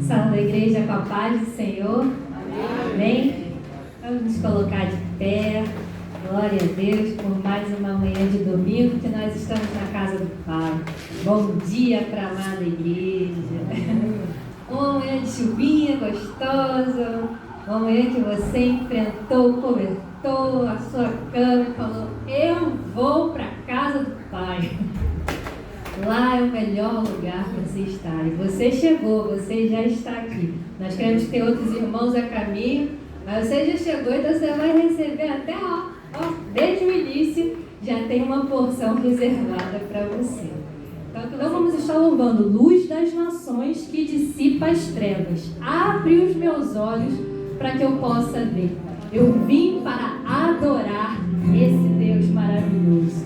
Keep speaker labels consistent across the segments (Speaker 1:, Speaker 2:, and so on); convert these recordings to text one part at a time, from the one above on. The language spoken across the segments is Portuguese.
Speaker 1: Salve a igreja com a paz do Senhor. Amém? Vamos nos colocar de pé. Glória a Deus por mais uma manhã de domingo que nós estamos na casa do Pai. Bom dia para a amada igreja. Uma manhã de chuvinha gostosa. Uma manhã que você enfrentou, cobertou a sua cama e falou: eu vou para a casa do Pai. Lá é o melhor lugar para você estar. E você chegou, você já está aqui. Nós queremos ter outros irmãos a caminho, mas você já chegou, então você vai receber até, desde o início, já tem uma porção reservada para você. Então vamos estar louvando: luz das nações que dissipa as trevas. Abre os meus olhos para que eu possa ver. Eu vim para adorar esse Deus maravilhoso.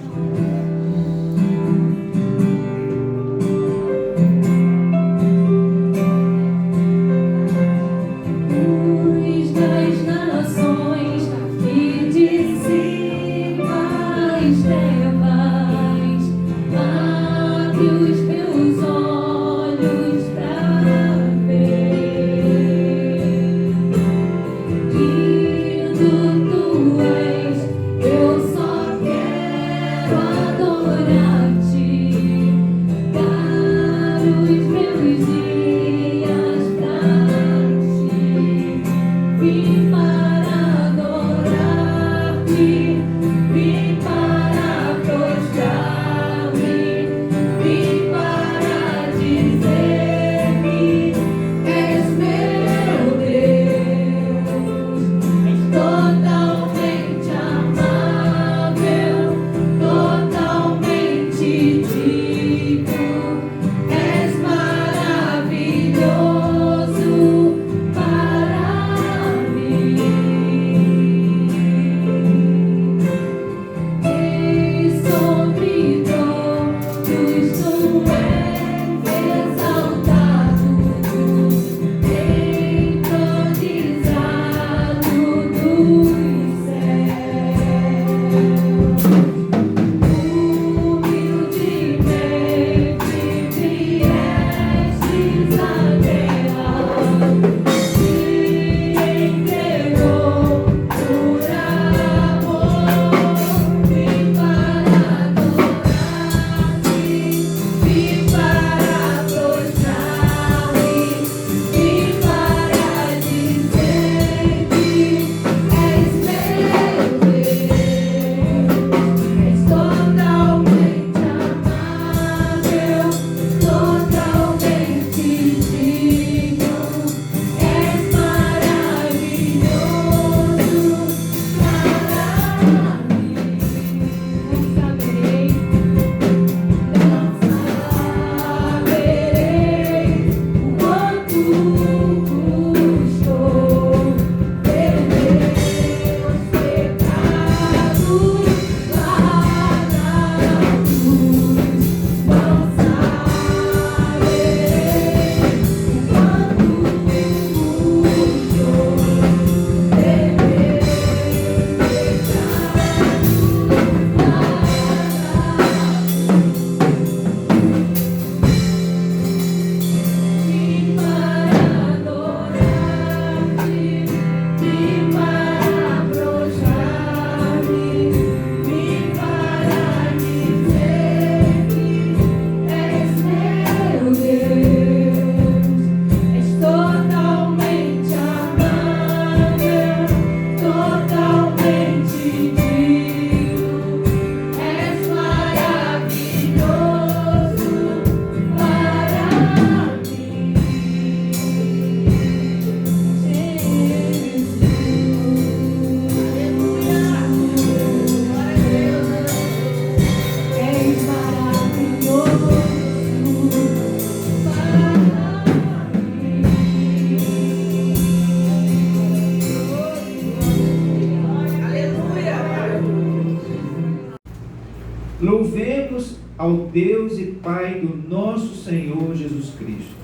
Speaker 2: Louvemos ao Deus e Pai do nosso Senhor Jesus Cristo.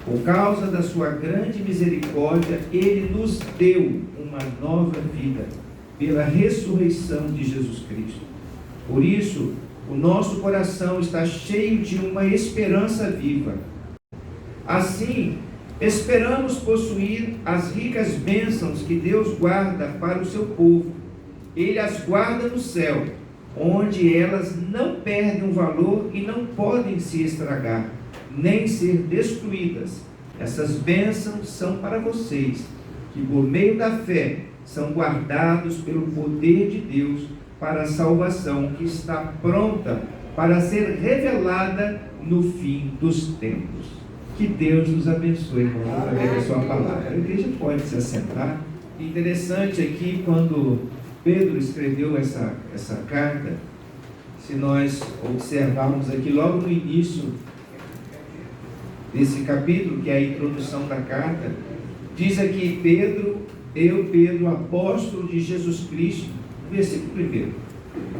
Speaker 2: Por causa da sua grande misericórdia, Ele nos deu uma nova vida pela ressurreição de Jesus Cristo. Por isso, o nosso coração está cheio de uma esperança viva. Assim, esperamos possuir as ricas bênçãos que Deus guarda para o seu povo. Ele as guarda no céu, onde elas não perdem o valor e não podem se estragar, nem ser destruídas. Essas bênçãos são para vocês, que por meio da fé são guardados pelo poder de Deus para a salvação que está pronta para ser revelada no fim dos tempos. Que Deus nos abençoe, irmão, através da sua palavra. A igreja pode se assentar. Interessante aqui, quando Pedro escreveu essa carta, se nós observarmos aqui logo no início desse capítulo, que é a introdução da carta, diz aqui: Pedro, apóstolo de Jesus Cristo, versículo 1,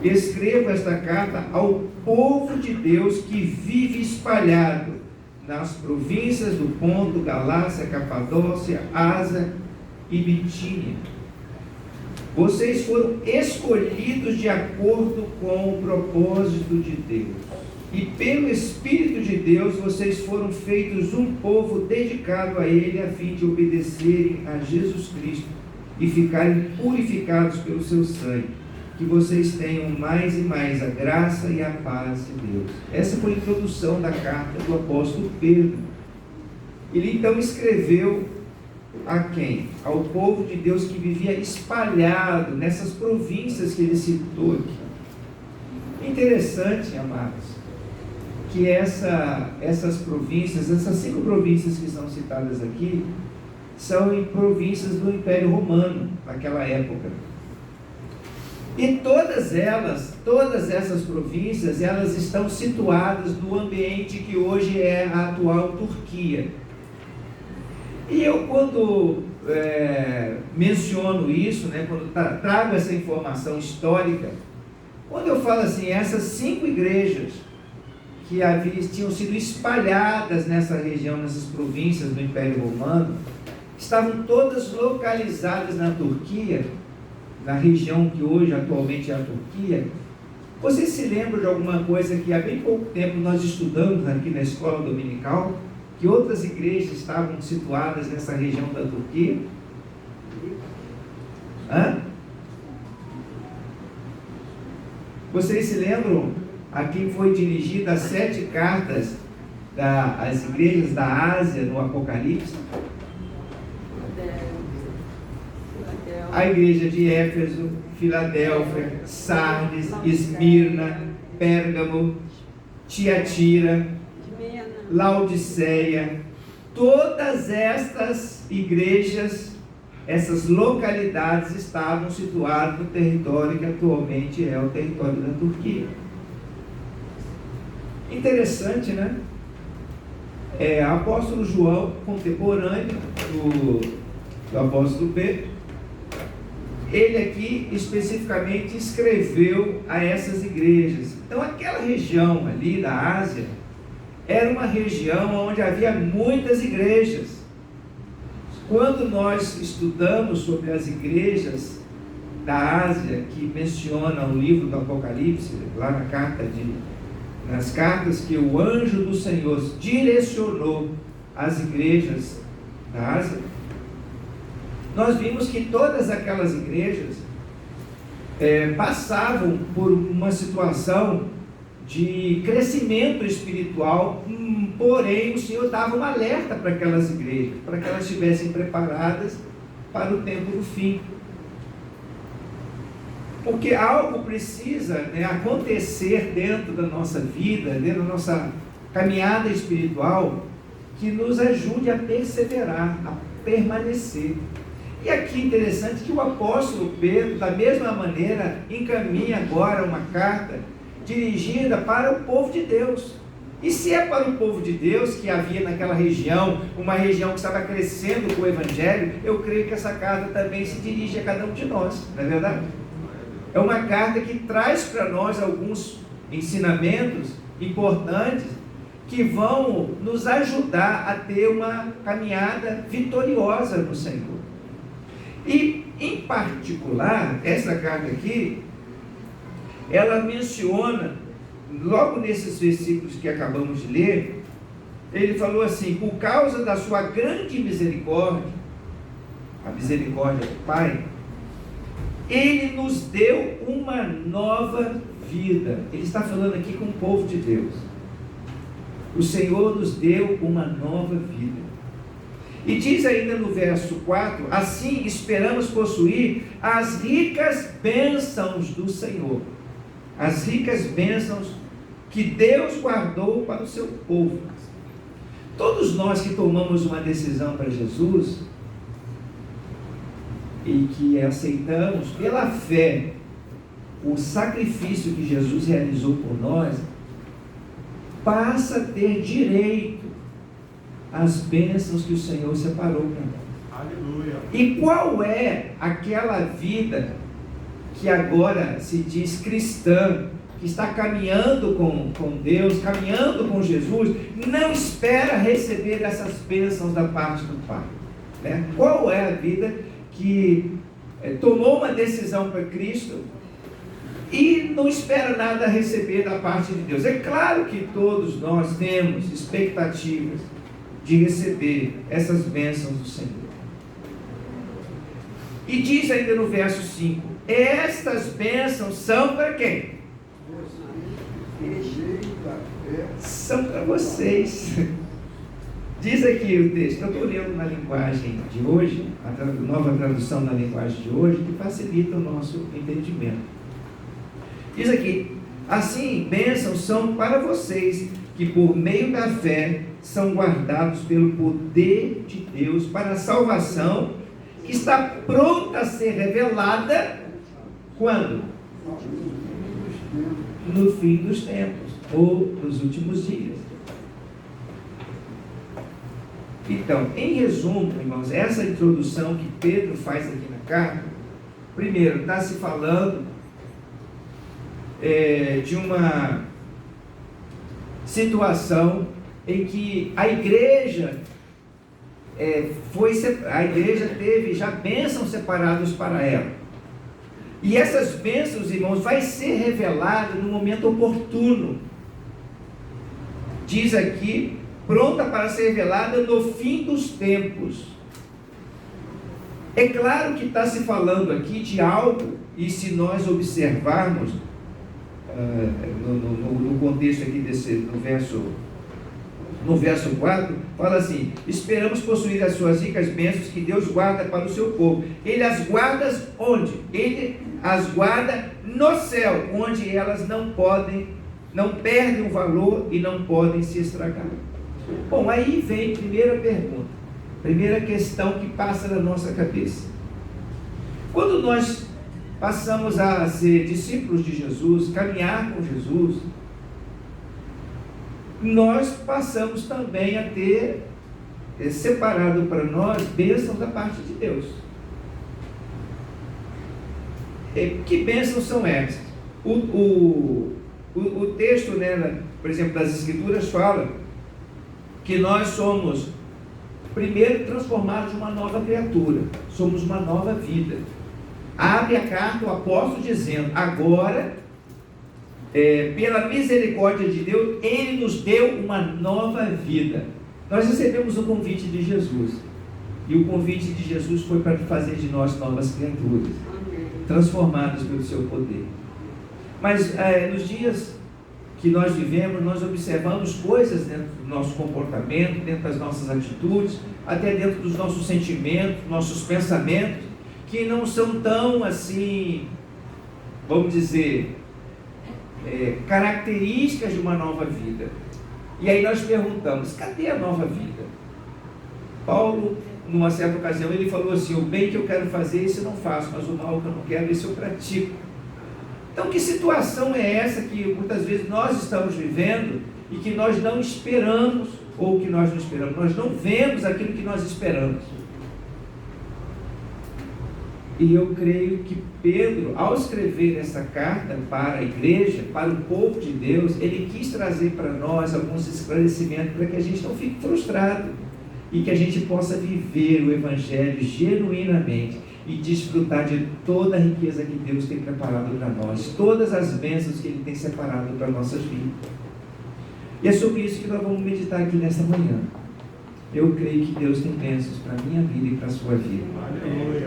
Speaker 2: escrevo esta carta ao povo de Deus que vive espalhado nas províncias do Ponto, Galácia, Capadócia, Ásia e Bitínia. Vocês foram escolhidos de acordo com o propósito de Deus. E pelo Espírito de Deus, vocês foram feitos um povo dedicado a Ele, a fim de obedecerem a Jesus Cristo e ficarem purificados pelo seu sangue. Que vocês tenham mais e mais a graça e a paz de Deus. Essa foi a introdução da carta do apóstolo Pedro. Ele então escreveu a quem? Ao povo de Deus que vivia espalhado nessas províncias que ele citou aqui. Interessante, amados, que essas províncias, essas 5 províncias que são citadas aqui, são em províncias do Império Romano, naquela época. E todas essas províncias, elas estão situadas no ambiente que hoje é a atual Turquia. E eu, quando menciono isso, quando trago essa informação histórica, quando eu falo assim, essas 5 igrejas que tinham sido espalhadas nessa região, nessas províncias do Império Romano, estavam todas localizadas na Turquia, na região que hoje atualmente é a Turquia. Vocês se lembram de alguma coisa que há bem pouco tempo nós estudamos aqui na escola dominical, que outras igrejas estavam situadas nessa região da Turquia? Vocês se lembram a quem foi dirigida as 7 cartas às igrejas da Ásia no Apocalipse? A igreja de Éfeso, Filadélfia, Sardes, Esmirna, Pérgamo, Tiatira, Laodiceia. Todas estas igrejas, essas localidades estavam situadas no território que atualmente é o território da Turquia. Interessante, né? Apóstolo João, contemporâneo do apóstolo Pedro, ele aqui especificamente escreveu a essas igrejas. Então aquela região ali da Ásia era uma região onde havia muitas igrejas. Quando nós estudamos sobre as igrejas da Ásia, que menciona o livro do Apocalipse, lá nas cartas que o anjo do Senhor direcionou às igrejas da Ásia, nós vimos que todas aquelas igrejas passavam por uma situação de crescimento espiritual, porém o Senhor dava um alerta para aquelas igrejas, para que elas estivessem preparadas para o tempo do fim. Porque algo precisa acontecer dentro da nossa vida, dentro da nossa caminhada espiritual, que nos ajude a perseverar, a permanecer. E aqui interessante que o apóstolo Pedro, da mesma maneira, encaminha agora uma carta dirigida para o povo de Deus. E se é para o povo de Deus, que havia naquela região, uma região que estava crescendo com o Evangelho, eu creio que essa carta também se dirige a cada um de nós, não é verdade? É uma carta que traz para nós alguns ensinamentos importantes que vão nos ajudar a ter uma caminhada vitoriosa no Senhor. E, em particular, essa carta aqui, ela menciona, logo nesses versículos que acabamos de ler, ele falou assim: por causa da sua grande misericórdia, a misericórdia do Pai, Ele nos deu uma nova vida. Ele está falando aqui com o povo de Deus. O Senhor nos deu uma nova vida. E diz ainda no verso 4: assim esperamos possuir as ricas bênçãos do Senhor. As ricas bênçãos que Deus guardou para o seu povo. Todos nós que tomamos uma decisão para Jesus e que aceitamos pela fé o sacrifício que Jesus realizou por nós, passa a ter direito às bênçãos que o Senhor separou para nós.
Speaker 3: Aleluia.
Speaker 2: E qual é aquela vida que agora se diz cristã, que está caminhando com Deus, caminhando com Jesus, não espera receber essas bênçãos da parte do Pai, né? Qual é a vida que tomou uma decisão para Cristo e não espera nada a receber da parte de Deus? É claro que todos nós temos expectativas de receber essas bênçãos do Senhor. E diz ainda no verso 5: estas bênçãos são para quem? São para vocês. Diz aqui o texto, eu estou lendo na linguagem de hoje, a nova tradução na linguagem de hoje, que facilita o nosso entendimento. Diz aqui: assim, bênçãos são para vocês, que por meio da fé são guardados pelo poder de Deus para a salvação, que está pronta a ser revelada quando? No fim dos tempos, ou nos últimos dias. Então, em resumo, irmãos, essa introdução que Pedro faz aqui na carta, primeiro, está se falando de uma situação em que a igreja teve já bênçãos separadas para ela. E essas bênçãos, irmãos, vai ser revelado no momento oportuno. Diz aqui, pronta para ser revelada no fim dos tempos. É claro que está se falando aqui de algo, e se nós observarmos no contexto aqui no verso 4, fala assim: esperamos possuir as suas ricas bênçãos que Deus guarda para o seu povo. Ele as guarda onde? Ele as guarda no céu, onde elas não perdem o valor e não podem se estragar. Bom, aí vem a primeira pergunta, primeira questão que passa na nossa cabeça. Quando nós passamos a ser discípulos de Jesus, caminhar com Jesus, nós passamos também a ter separado para nós bênçãos da parte de Deus. Que bênçãos são essas? O texto, né, por exemplo, das Escrituras fala que nós somos, primeiro, transformados em uma nova criatura, somos uma nova vida. Abre a carta o apóstolo dizendo: agora, pela misericórdia de Deus, Ele nos deu uma nova vida. Nós recebemos o convite de Jesus, e o convite de Jesus foi para fazer de nós novas criaturas, transformadas pelo seu poder. Mas nos dias que nós vivemos, nós observamos coisas dentro do nosso comportamento, dentro das nossas atitudes, até dentro dos nossos sentimentos, nossos pensamentos, que não são tão assim, vamos dizer, características de uma nova vida. E aí nós perguntamos: cadê a nova vida? Paulo, numa certa ocasião, ele falou assim: o bem que eu quero fazer, isso eu não faço, mas o mal que eu não quero, isso eu pratico. Então, que situação é essa que muitas vezes nós estamos vivendo e que nós não esperamos, ou que nós não esperamos, nós não vemos aquilo que nós esperamos? E eu creio que Pedro, ao escrever essa carta para a igreja, para o povo de Deus, ele quis trazer para nós alguns esclarecimentos para que a gente não fique frustrado e que a gente possa viver o Evangelho genuinamente e desfrutar de toda a riqueza que Deus tem preparado para nós, todas as bênçãos que Ele tem separado para nossas vidas. E é sobre isso que nós vamos meditar aqui nesta manhã. Eu creio que Deus tem bênçãos para a minha vida e para a sua vida.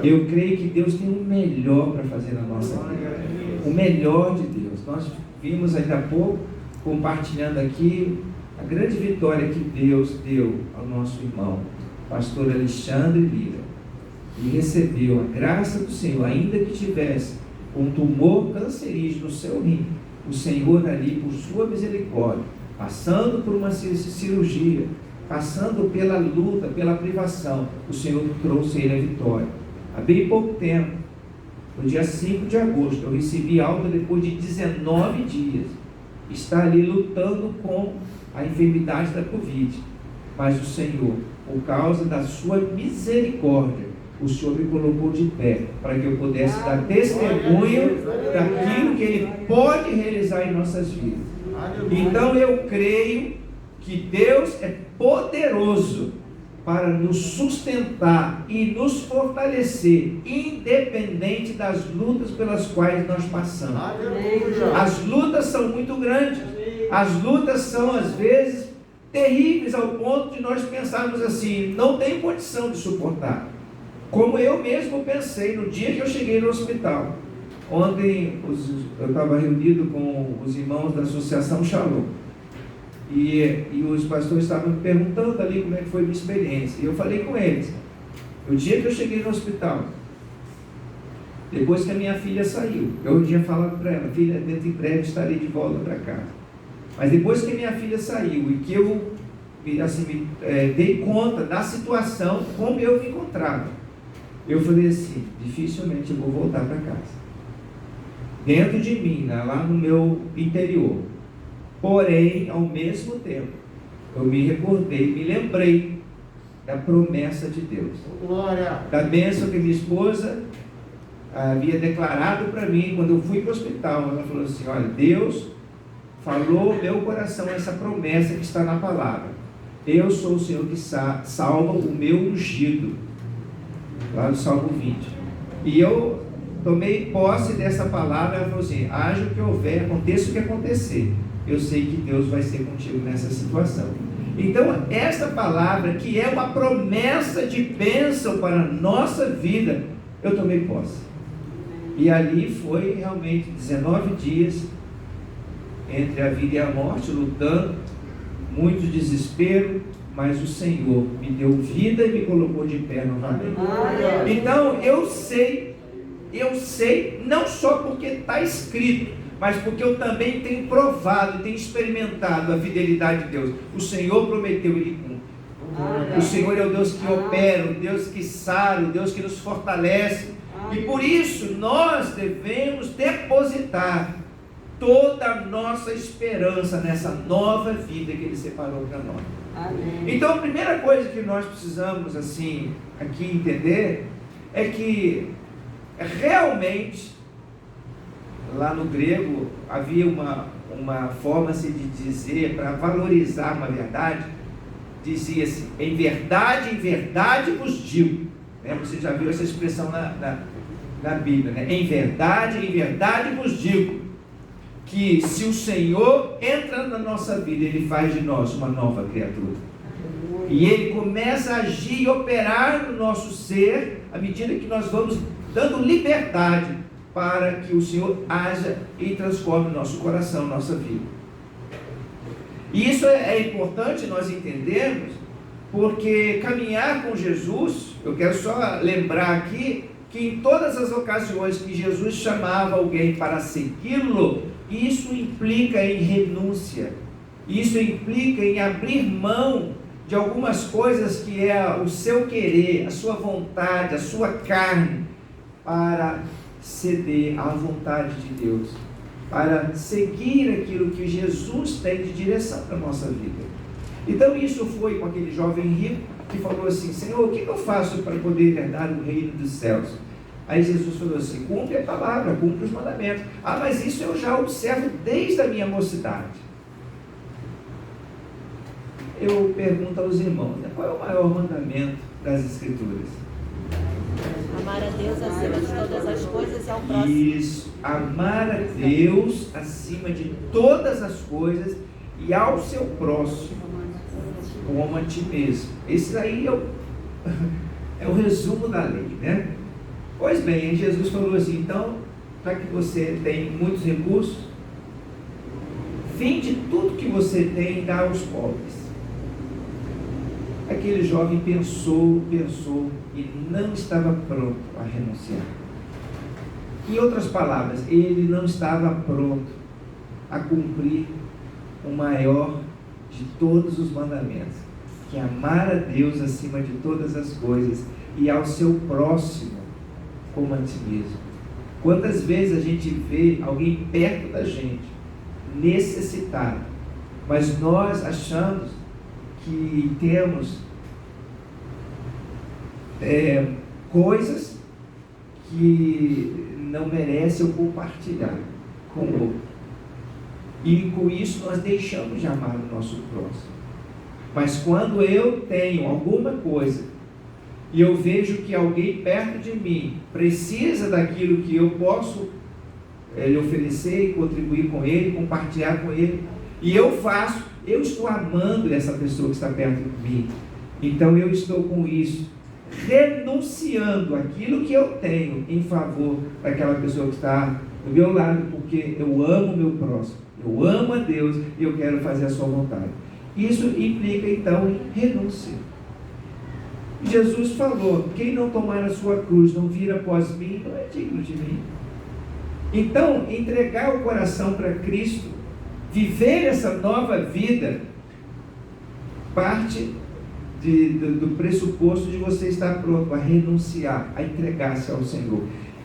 Speaker 2: Eu creio que Deus tem o melhor para fazer na nossa vida. O melhor de Deus. Nós vimos ainda há pouco, compartilhando aqui, a grande vitória que Deus deu ao nosso irmão, pastor Alexandre Lira. E recebeu a graça do Senhor, ainda que tivesse um tumor cancerígeno no seu rim. O Senhor ali, por sua misericórdia, passando por uma cirurgia, passando pela luta, pela privação, o Senhor trouxe ele a vitória. Há bem pouco tempo, no dia 5 de agosto, eu recebi alta depois de 19 dias. Está ali lutando com a enfermidade da Covid. Mas o Senhor, por causa da sua misericórdia, o Senhor me colocou de pé, para que eu pudesse dar testemunho daquilo que Ele pode realizar em nossas vidas. Então eu creio que Deus é poderoso para nos sustentar e nos fortalecer, independente das lutas pelas quais nós passamos. As lutas são muito grandes, as lutas são às vezes terríveis ao ponto de nós pensarmos assim, não tem condição de suportar. Como eu mesmo pensei no dia que eu cheguei no hospital. Ontem eu estava reunido com os irmãos da Associação Shalom. E os pastores estavam me perguntando ali como é que foi a minha experiência. E eu falei com eles. No dia que eu cheguei no hospital, depois que a minha filha saiu, eu tinha falado para ela, filha, dentro em breve estarei de volta para casa. Mas depois que a minha filha saiu e que eu assim, dei conta da situação, como eu me encontrava, eu falei assim, dificilmente eu vou voltar para casa. Dentro de mim, lá no meu interior. Porém, ao mesmo tempo, eu me recordei, me lembrei da promessa de Deus. Glória. Da bênção que minha esposa havia declarado para mim quando eu fui para o hospital. Ela falou assim, olha, Deus falou ao meu coração essa promessa que está na palavra. Eu sou o Senhor que salva o meu ungido. Lá no Salmo 20. E eu tomei posse dessa palavra. Ela falou assim, haja o que houver, aconteça o que acontecer, eu sei que Deus vai ser contigo nessa situação. Então, esta palavra, que é uma promessa de bênção para a nossa vida, eu tomei posse. E ali foi realmente 19 dias entre a vida e a morte, lutando, muito desespero, mas o Senhor me deu vida e me colocou de pé novamente. Então, eu sei, não só porque está escrito, mas porque eu também tenho provado, tenho experimentado a fidelidade de Deus. O Senhor prometeu, Ele cumpre. O Senhor é o Deus que opera, o Deus que sara, o Deus que nos fortalece. E por isso nós devemos depositar toda a nossa esperança nessa nova vida que Ele separou para nós. Então a primeira coisa que nós precisamos assim, aqui entender, é que realmente lá no grego havia uma forma assim, de dizer, para valorizar uma verdade, dizia assim, em verdade vos digo. Você já viu essa expressão na Bíblia, né? Em verdade vos digo, que se o Senhor entra na nossa vida, Ele faz de nós uma nova criatura. E Ele começa a agir e operar no nosso ser, à medida que nós vamos dando liberdade para que o Senhor haja e transforme o nosso coração, nossa vida. E isso é importante nós entendermos, porque caminhar com Jesus, eu quero só lembrar aqui, que em todas as ocasiões que Jesus chamava alguém para segui-lo, isso implica em renúncia, isso implica em abrir mão de algumas coisas que é o seu querer, a sua vontade, a sua carne, para ceder à vontade de Deus, para seguir aquilo que Jesus tem de direção para a nossa vida. Então isso foi com aquele jovem rico que falou assim, Senhor, o que eu faço para poder herdar o reino dos céus? Aí Jesus falou assim, cumpre a palavra, cumpre os mandamentos. Ah, mas isso eu já observo desde a minha mocidade. Eu pergunto aos irmãos, qual é o maior mandamento das Escrituras?
Speaker 3: Amar a Deus acima de todas as coisas e ao próximo.
Speaker 2: Isso, amar a Deus acima de todas as coisas e ao seu próximo como a ti mesmo. Esse aí é o resumo da lei, né? Pois bem, Jesus falou assim, então, para que você tenha muitos recursos, vende tudo que você tem e dá aos pobres. Aquele jovem pensou e não estava pronto a renunciar. Em outras palavras, ele não estava pronto a cumprir o maior de todos os mandamentos, que é amar a Deus acima de todas as coisas e ao seu próximo como a ti mesmo. Quantas vezes a gente vê alguém perto da gente necessitado, mas nós achamos que temos coisas que não merecem eu compartilhar com o outro, e com isso nós deixamos de amar o nosso próximo. Mas quando eu tenho alguma coisa e eu vejo que alguém perto de mim precisa daquilo que eu posso lhe oferecer e contribuir com ele, compartilhar com ele, e eu faço, eu estou amando essa pessoa que está perto de mim. Então eu estou com isso, renunciando aquilo que eu tenho em favor daquela pessoa que está do meu lado, porque eu amo o meu próximo, eu amo a Deus e eu quero fazer a sua vontade. Isso implica então em renúncia. Jesus falou, quem não tomar a sua cruz, não vir após mim, não é digno de mim. Então, entregar o coração para Cristo, viver essa nova vida, parte do pressuposto de você estar pronto a renunciar, a entregar-se ao Senhor.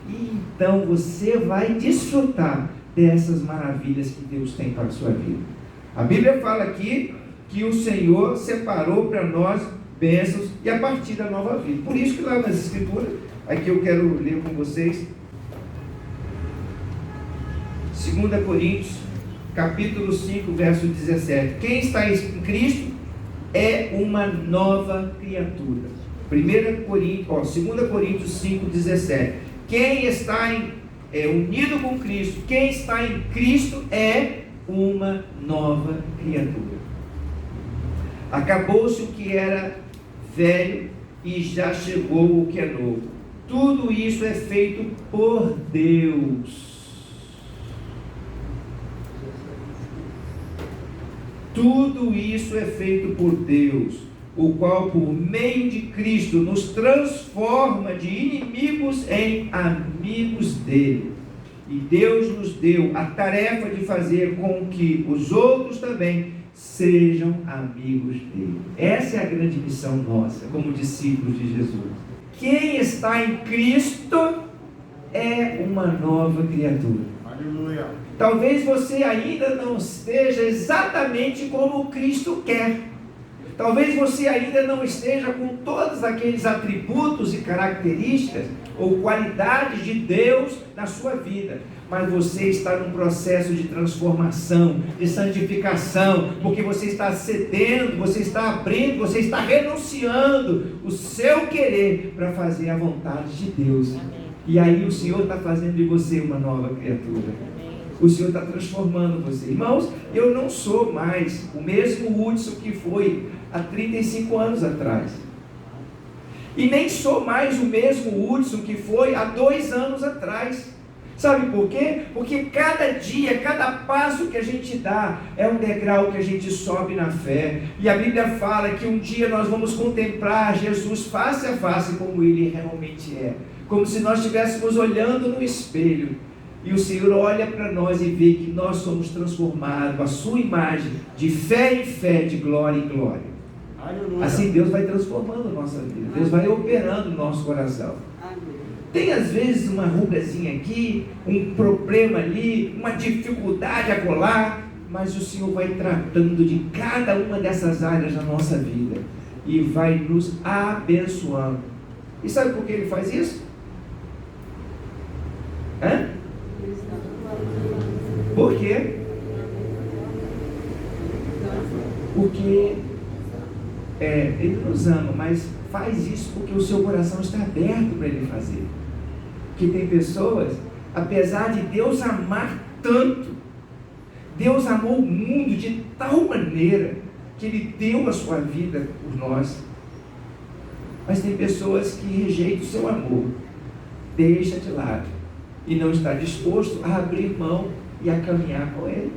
Speaker 2: E então você vai desfrutar dessas maravilhas que Deus tem para a sua vida. A Bíblia fala aqui que o Senhor separou para nós bênçãos e a partir da nova vida. Por isso que lá nas Escrituras, aqui eu quero ler com vocês, 2 Coríntios, capítulo 5, verso 17. Quem está em Cristo é uma nova criatura. 2 Coríntios 5, 17. Quem está unido com Cristo, quem está em Cristo é uma nova criatura. Acabou-se o que era velho e já chegou o que é novo. Tudo isso é feito por Deus. Tudo isso é feito por Deus, o qual por meio de Cristo nos transforma de inimigos em amigos dele. E Deus nos deu a tarefa de fazer com que os outros também sejam amigos dele. Essa é a grande missão nossa, como discípulos de Jesus. Quem está em Cristo é uma nova criatura. Aleluia. Talvez você ainda não esteja exatamente como Cristo quer. Talvez você ainda não esteja com todos aqueles atributos e características ou qualidades de Deus na sua vida. Mas você está num processo de transformação, de santificação, porque você está cedendo, você está abrindo, você está renunciando o seu querer para fazer a vontade de Deus. Amém. E aí o Senhor está fazendo de você uma nova criatura. O Senhor está transformando você. Irmãos, eu não sou mais o mesmo Hudson que foi há 35 anos atrás. E nem sou mais o mesmo Hudson que foi há 2 anos atrás. Sabe por quê? Porque cada dia, cada passo que a gente dá é um degrau que a gente sobe na fé. E a Bíblia fala que um dia nós vamos contemplar Jesus face a face como Ele realmente é. Como se nós estivéssemos olhando no espelho. E o Senhor olha para nós e vê que nós somos transformados à sua imagem, de fé em fé, de glória em glória. Aleluia. Assim Deus vai transformando a nossa vida. Deus vai operando o nosso coração. Tem às vezes uma rugazinha aqui, um problema ali, uma dificuldade acolá, mas o Senhor vai tratando de cada uma dessas áreas da nossa vida e vai nos abençoando. E sabe por que Ele faz isso? Por quê? Porque Ele nos ama, mas faz isso porque o seu coração está aberto para Ele fazer. Que tem pessoas, apesar de Deus amar tanto, Deus amou o mundo de tal maneira que Ele deu a sua vida por nós. Mas tem pessoas que rejeitam o seu amor, deixa de lado e não está disposto a abrir mão e a caminhar com Ele.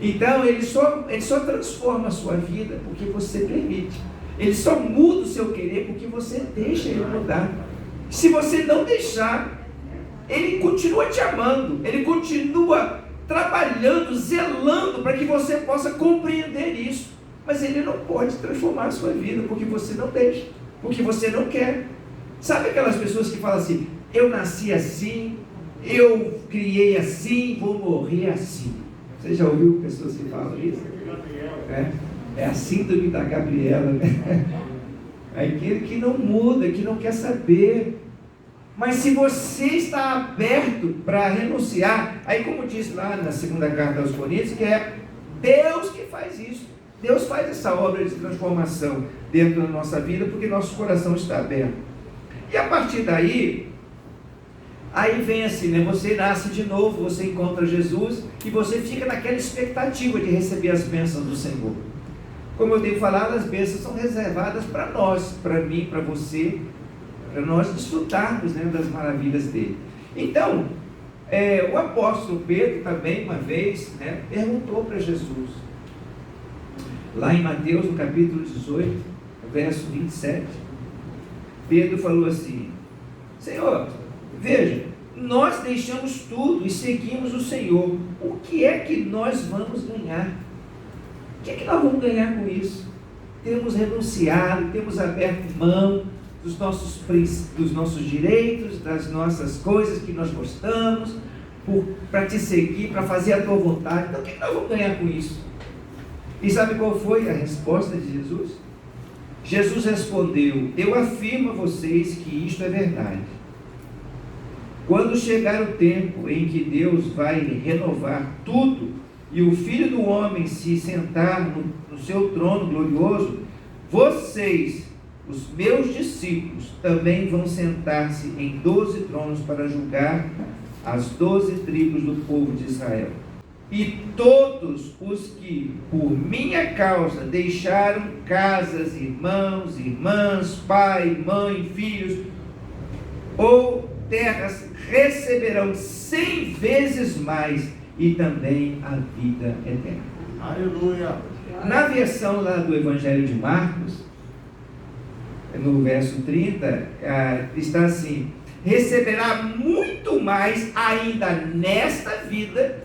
Speaker 2: Então Ele só transforma a sua vida porque você permite. Ele só muda o seu querer porque você deixa Ele mudar. Se você não deixar, Ele continua te amando, Ele continua trabalhando, zelando para que você possa compreender isso. Mas Ele não pode transformar a sua vida porque você não deixa, porque você não quer. Sabe aquelas pessoas que falam assim: eu nasci assim, eu criei assim, vou morrer assim? Você já ouviu pessoas que falam isso? É a síndrome da Gabriela, né? É aquele que não muda, que não quer saber. Mas se você está aberto para renunciar, aí como diz lá na segunda carta aos Coríntios, que é Deus que faz isso. Deus faz essa obra de transformação dentro da nossa vida, porque nosso coração está aberto. E a partir daí, aí vem assim, né? Você nasce de novo, você encontra Jesus e você fica naquela expectativa de receber as bênçãos do Senhor. Como eu tenho falado, as bênçãos são reservadas para nós, para mim, para você, para nós desfrutarmos, né, das maravilhas dele. Então, o apóstolo Pedro também, uma vez, né, perguntou para Jesus, lá em Mateus, no capítulo 18, verso 27, Pedro falou assim: Senhor, veja, nós deixamos tudo e seguimos o Senhor, o que é que nós vamos ganhar? O que é que nós vamos ganhar com isso? Temos renunciado, temos aberto mão dos nossos direitos, das nossas coisas que nós gostamos, para te seguir, para fazer a tua vontade. Então o que é que nós vamos ganhar com isso? E sabe qual foi a resposta de Jesus? Jesus respondeu: eu afirmo a vocês que isto é verdade. Quando chegar o tempo em que Deus vai renovar tudo, e o Filho do Homem se sentar no seu trono glorioso, vocês, os meus discípulos, também vão sentar-se em 12 tronos para julgar as 12 tribos do povo de Israel. E todos os que, por minha causa, deixaram casas, irmãos, irmãs, pai, mãe, filhos, ou terras, receberão 100 vezes mais, e também a vida eterna.
Speaker 4: Aleluia!
Speaker 2: Na versão lá do Evangelho de Marcos, no verso 30, está assim: receberá muito mais ainda nesta vida,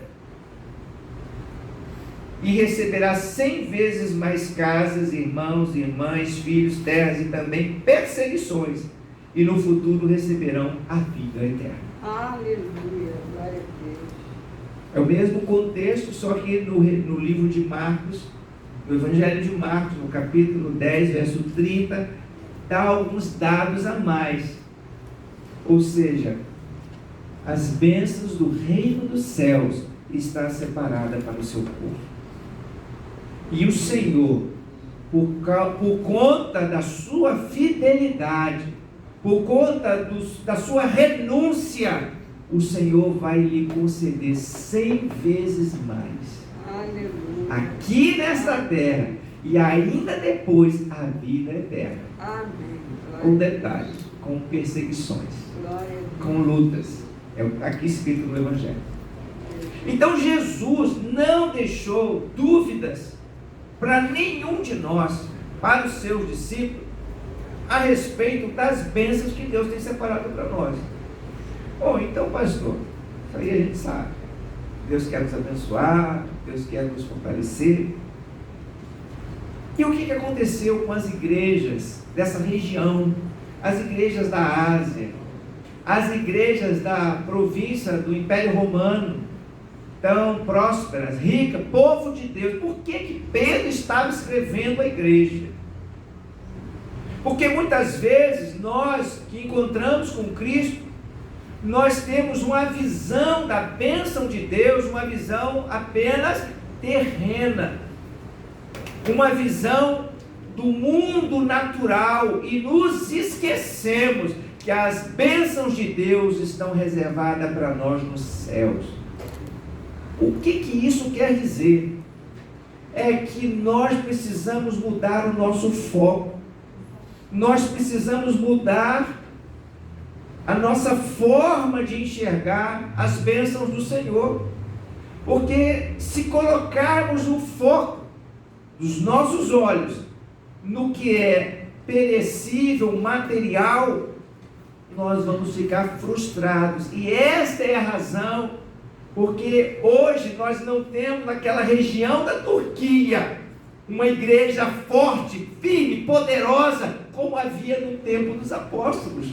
Speaker 2: e receberá 100 vezes mais casas, irmãos, irmãs, filhos, terras e também perseguições, e no futuro receberão a vida eterna.
Speaker 5: Aleluia, glória a Deus.
Speaker 2: É o mesmo contexto, só que no livro de Marcos, no Evangelho de Marcos, no capítulo 10, verso 30, dá alguns dados a mais. Ou seja, as bênçãos do reino dos céus está separada para o seu povo. E o Senhor, por conta da sua fidelidade, por conta da sua renúncia, o Senhor vai lhe conceder 100 vezes mais.
Speaker 5: Aleluia.
Speaker 2: Aqui nesta terra e ainda depois a vida eterna.
Speaker 5: Amém.
Speaker 2: Com detalhes, com perseguições,
Speaker 5: Glória a Deus.
Speaker 2: com lutas. É aqui escrito no Evangelho. Então Jesus não deixou dúvidas para nenhum de nós, para os seus discípulos, a respeito das bênçãos que Deus tem separado para nós. Bom, então, pastor, isso aí a gente sabe. Deus quer nos abençoar, Deus quer nos fortalecer. E o que aconteceu com as igrejas dessa região? As igrejas da Ásia, as igrejas da província do Império Romano, tão prósperas, ricas, povo de Deus. Por que Pedro estava escrevendo a igreja? Porque muitas vezes nós que encontramos com Cristo, nós temos uma visão da bênção de Deus, uma visão apenas terrena, uma visão do mundo natural, e nos esquecemos que as bênçãos de Deus estão reservadas para nós nos céus. O que isso quer dizer? É que nós precisamos mudar o nosso foco. Nós precisamos mudar a nossa forma de enxergar as bênçãos do Senhor. Porque se colocarmos o foco dos nossos olhos no que é perecível, material, nós vamos ficar frustrados. E esta é a razão porque hoje nós não temos naquela região da Turquia uma igreja forte, firme, poderosa, como havia no tempo dos apóstolos.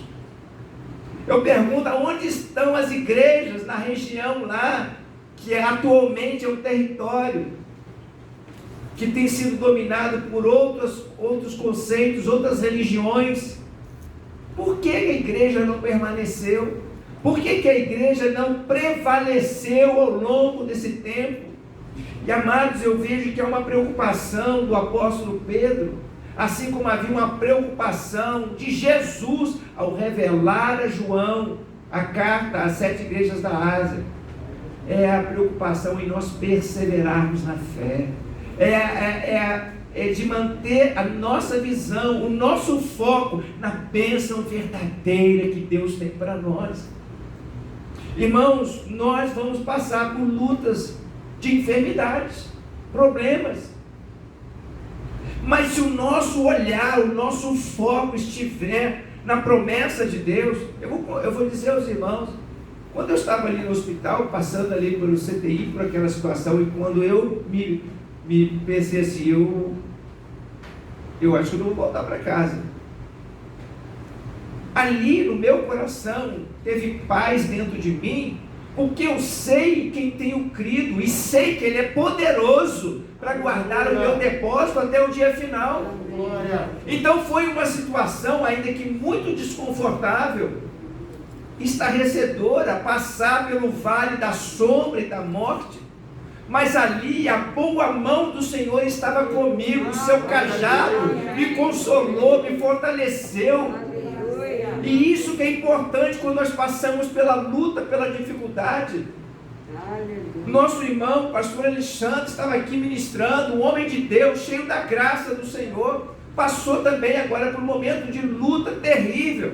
Speaker 2: Eu pergunto, aonde estão as igrejas na região lá, que atualmente é um território que tem sido dominado por outros conceitos, outras religiões? Por que a igreja não permaneceu? Por que a igreja não prevaleceu ao longo desse tempo? E amados, eu vejo que é uma preocupação do apóstolo Pedro, assim como havia uma preocupação de Jesus ao revelar a João a carta às 7 igrejas da Ásia. É a preocupação em nós perseverarmos na fé, é de manter a nossa visão, o nosso foco na bênção verdadeira que Deus tem para nós. Irmãos, nós vamos passar por lutas de enfermidades, problemas. Mas se o nosso olhar, o nosso foco estiver na promessa de Deus, eu vou dizer aos irmãos, quando eu estava ali no hospital, passando ali pelo CTI, por aquela situação, e quando eu me pensei assim, eu acho que eu não vou voltar para casa. Ali no meu coração teve paz dentro de mim, porque eu sei quem tenho crido e sei que Ele é poderoso para guardar o meu depósito até o dia final. Então foi uma situação, ainda que muito desconfortável, estarrecedora, passar pelo vale da sombra e da morte, mas ali a boa mão do Senhor estava comigo, o seu cajado me consolou, me fortaleceu. E isso que é importante quando nós passamos pela luta, pela dificuldade. Nosso irmão, pastor Alexandre, estava aqui ministrando, um homem de Deus, cheio da graça do Senhor, passou também agora por um momento de luta terrível,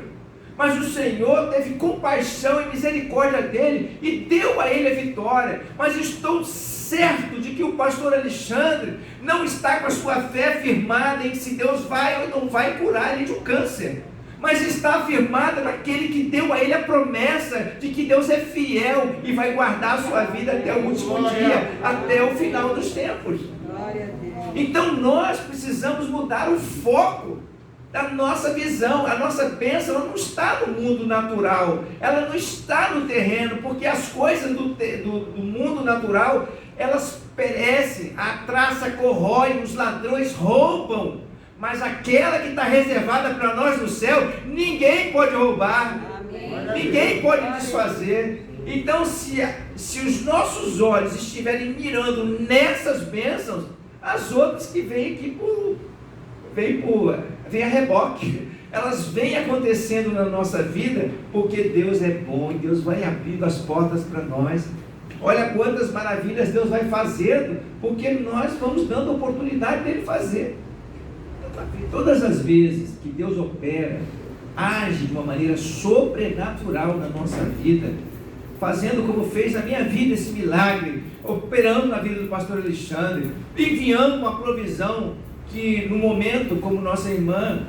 Speaker 2: mas o Senhor teve compaixão e misericórdia dele, e deu a ele a vitória. Mas estou certo de que o pastor Alexandre não está com a sua fé firmada em se Deus vai ou não vai curar ele de um câncer, mas está firmada naquele que deu a ele a promessa de que Deus é fiel e vai guardar a sua vida até o último dia, até o final dos tempos. Então nós precisamos mudar o foco da nossa visão. A nossa bênção ela não está no mundo natural, ela não está no terreno, porque as coisas do mundo natural, elas perecem, a traça corrói, os ladrões roubam, mas aquela que está reservada para nós no céu, ninguém pode roubar. Amém. Ninguém pode desfazer. Então se os nossos olhos estiverem mirando nessas bênçãos, as outras que vêm aqui vêm a reboque, elas vêm acontecendo na nossa vida, porque Deus é bom e Deus vai abrindo as portas para nós. Olha quantas maravilhas Deus vai fazendo, porque nós vamos dando oportunidade dele fazer. Todas as vezes que Deus opera, age de uma maneira sobrenatural na nossa vida, fazendo como fez na minha vida esse milagre, operando na vida do pastor Alexandre, enviando uma provisão que no momento, como nossa irmã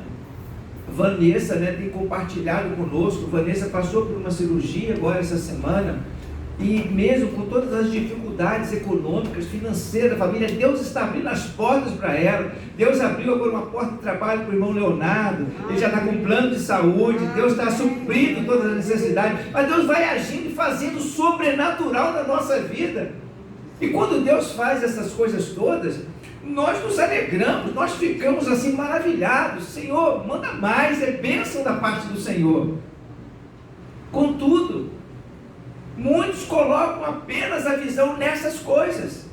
Speaker 2: Vanessa, tem compartilhado conosco. Vanessa passou por uma cirurgia agora essa semana, e mesmo com todas as dificuldades econômicas, financeiras, família, Deus está abrindo as portas para ela. Deus abriu agora uma porta de trabalho para o irmão Leonardo, ele já está com plano de saúde, Deus está suprindo todas as necessidades, mas Deus vai agindo e fazendo sobrenatural na nossa vida. E quando Deus faz essas coisas todas, nós nos alegramos, nós ficamos assim maravilhados. Senhor, manda mais, é bênção da parte do Senhor. Contudo, muitos colocam apenas a visão nessas coisas.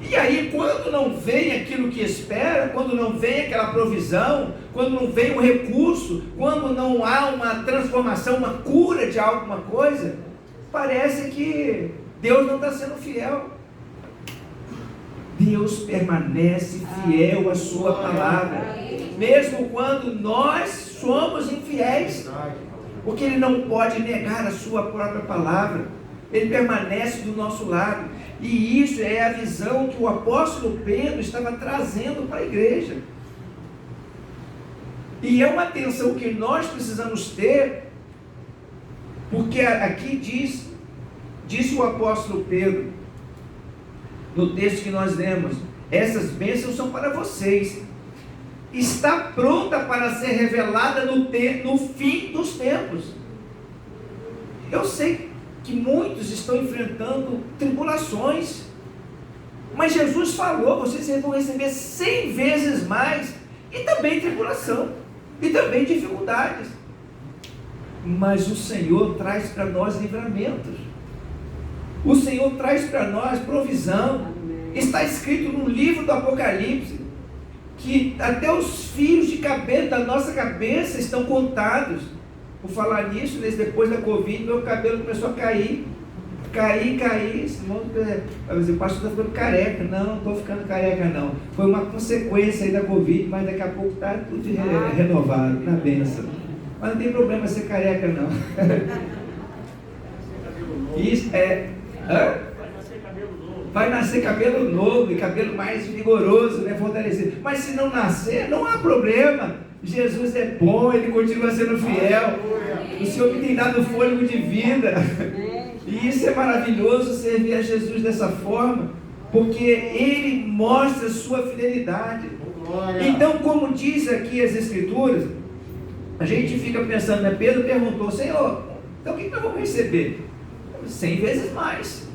Speaker 2: E aí, quando não vem aquilo que espera, quando não vem aquela provisão, quando não vem o recurso, quando não há uma transformação, uma cura de alguma coisa, parece que Deus não está sendo fiel. Deus permanece fiel à sua palavra, mesmo quando nós somos infiéis, porque Ele não pode negar a sua própria palavra. Ele permanece do nosso lado, e isso é a visão que o apóstolo Pedro estava trazendo para a igreja, e é uma atenção que nós precisamos ter, porque aqui diz o apóstolo Pedro, no texto que nós lemos: essas bênçãos são para vocês, está pronta para ser revelada no fim dos tempos. Eu sei que muitos estão enfrentando tribulações, mas Jesus falou: vocês vão receber 100 vezes mais, e também tribulação, e também dificuldades, mas o Senhor traz para nós livramentos, o Senhor traz para nós provisão. Está escrito no livro do Apocalipse que até os fios de cabelo da nossa cabeça estão contados. Por falar nisso, depois da Covid, meu cabelo começou a cair. O pastor está ficando careca. Não estou ficando careca não. Foi uma consequência aí da Covid, mas daqui a pouco está tudo renovado, na bênção. Mas não tem problema ser careca não. Isso é... Vai nascer cabelo novo e cabelo mais vigoroso, né, fortalecido. Mas se não nascer, não há problema. Jesus é bom, Ele continua sendo fiel. O Senhor me tem dado fôlego de vida. E isso é maravilhoso, servir a Jesus dessa forma, porque Ele mostra a sua fidelidade. Então, como diz aqui as Escrituras, a gente fica pensando, né? Pedro perguntou: Senhor, então o que nós vamos receber? 100 vezes mais.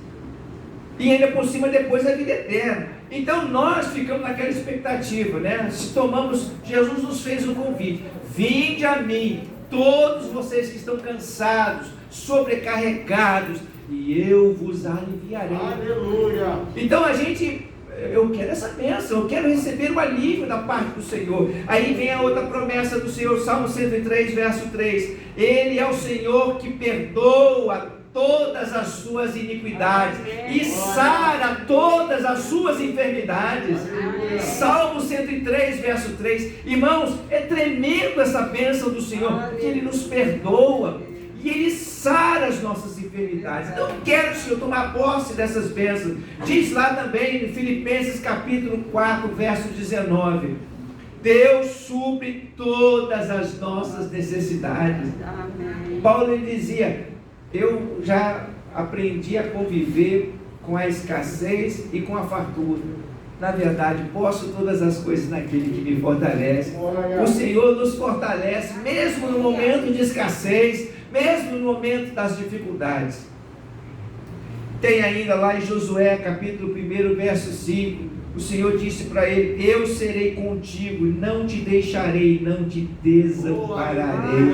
Speaker 2: E ainda por cima depois a vida eterna. Então nós ficamos naquela expectativa, né? Se tomamos, Jesus nos fez um convite: vinde a mim, todos vocês que estão cansados, sobrecarregados, e eu vos aliviarei. Aleluia! Então eu quero essa bênção, eu quero receber o alívio da parte do Senhor. Aí vem a outra promessa do Senhor, Salmo 103, verso 3: Ele é o Senhor que perdoa todas as suas iniquidades e sara todas as suas enfermidades. Salmo 103, verso 3. Irmãos, é tremendo essa bênção do Senhor, porque Ele nos perdoa e Ele sara as nossas enfermidades. Então quero, Senhor, tomar posse dessas bênçãos. Diz lá também em Filipenses capítulo 4, verso 19: Deus supre todas as nossas necessidades. Paulo ele dizia: eu já aprendi a conviver com a escassez e com a fartura. Na verdade, posso todas as coisas naquele que me fortalece. O Senhor nos fortalece, mesmo no momento de escassez, mesmo no momento das dificuldades. Tem ainda lá em Josué, capítulo 1, verso 5, o Senhor disse para ele: eu serei contigo, não te deixarei, não te desampararei.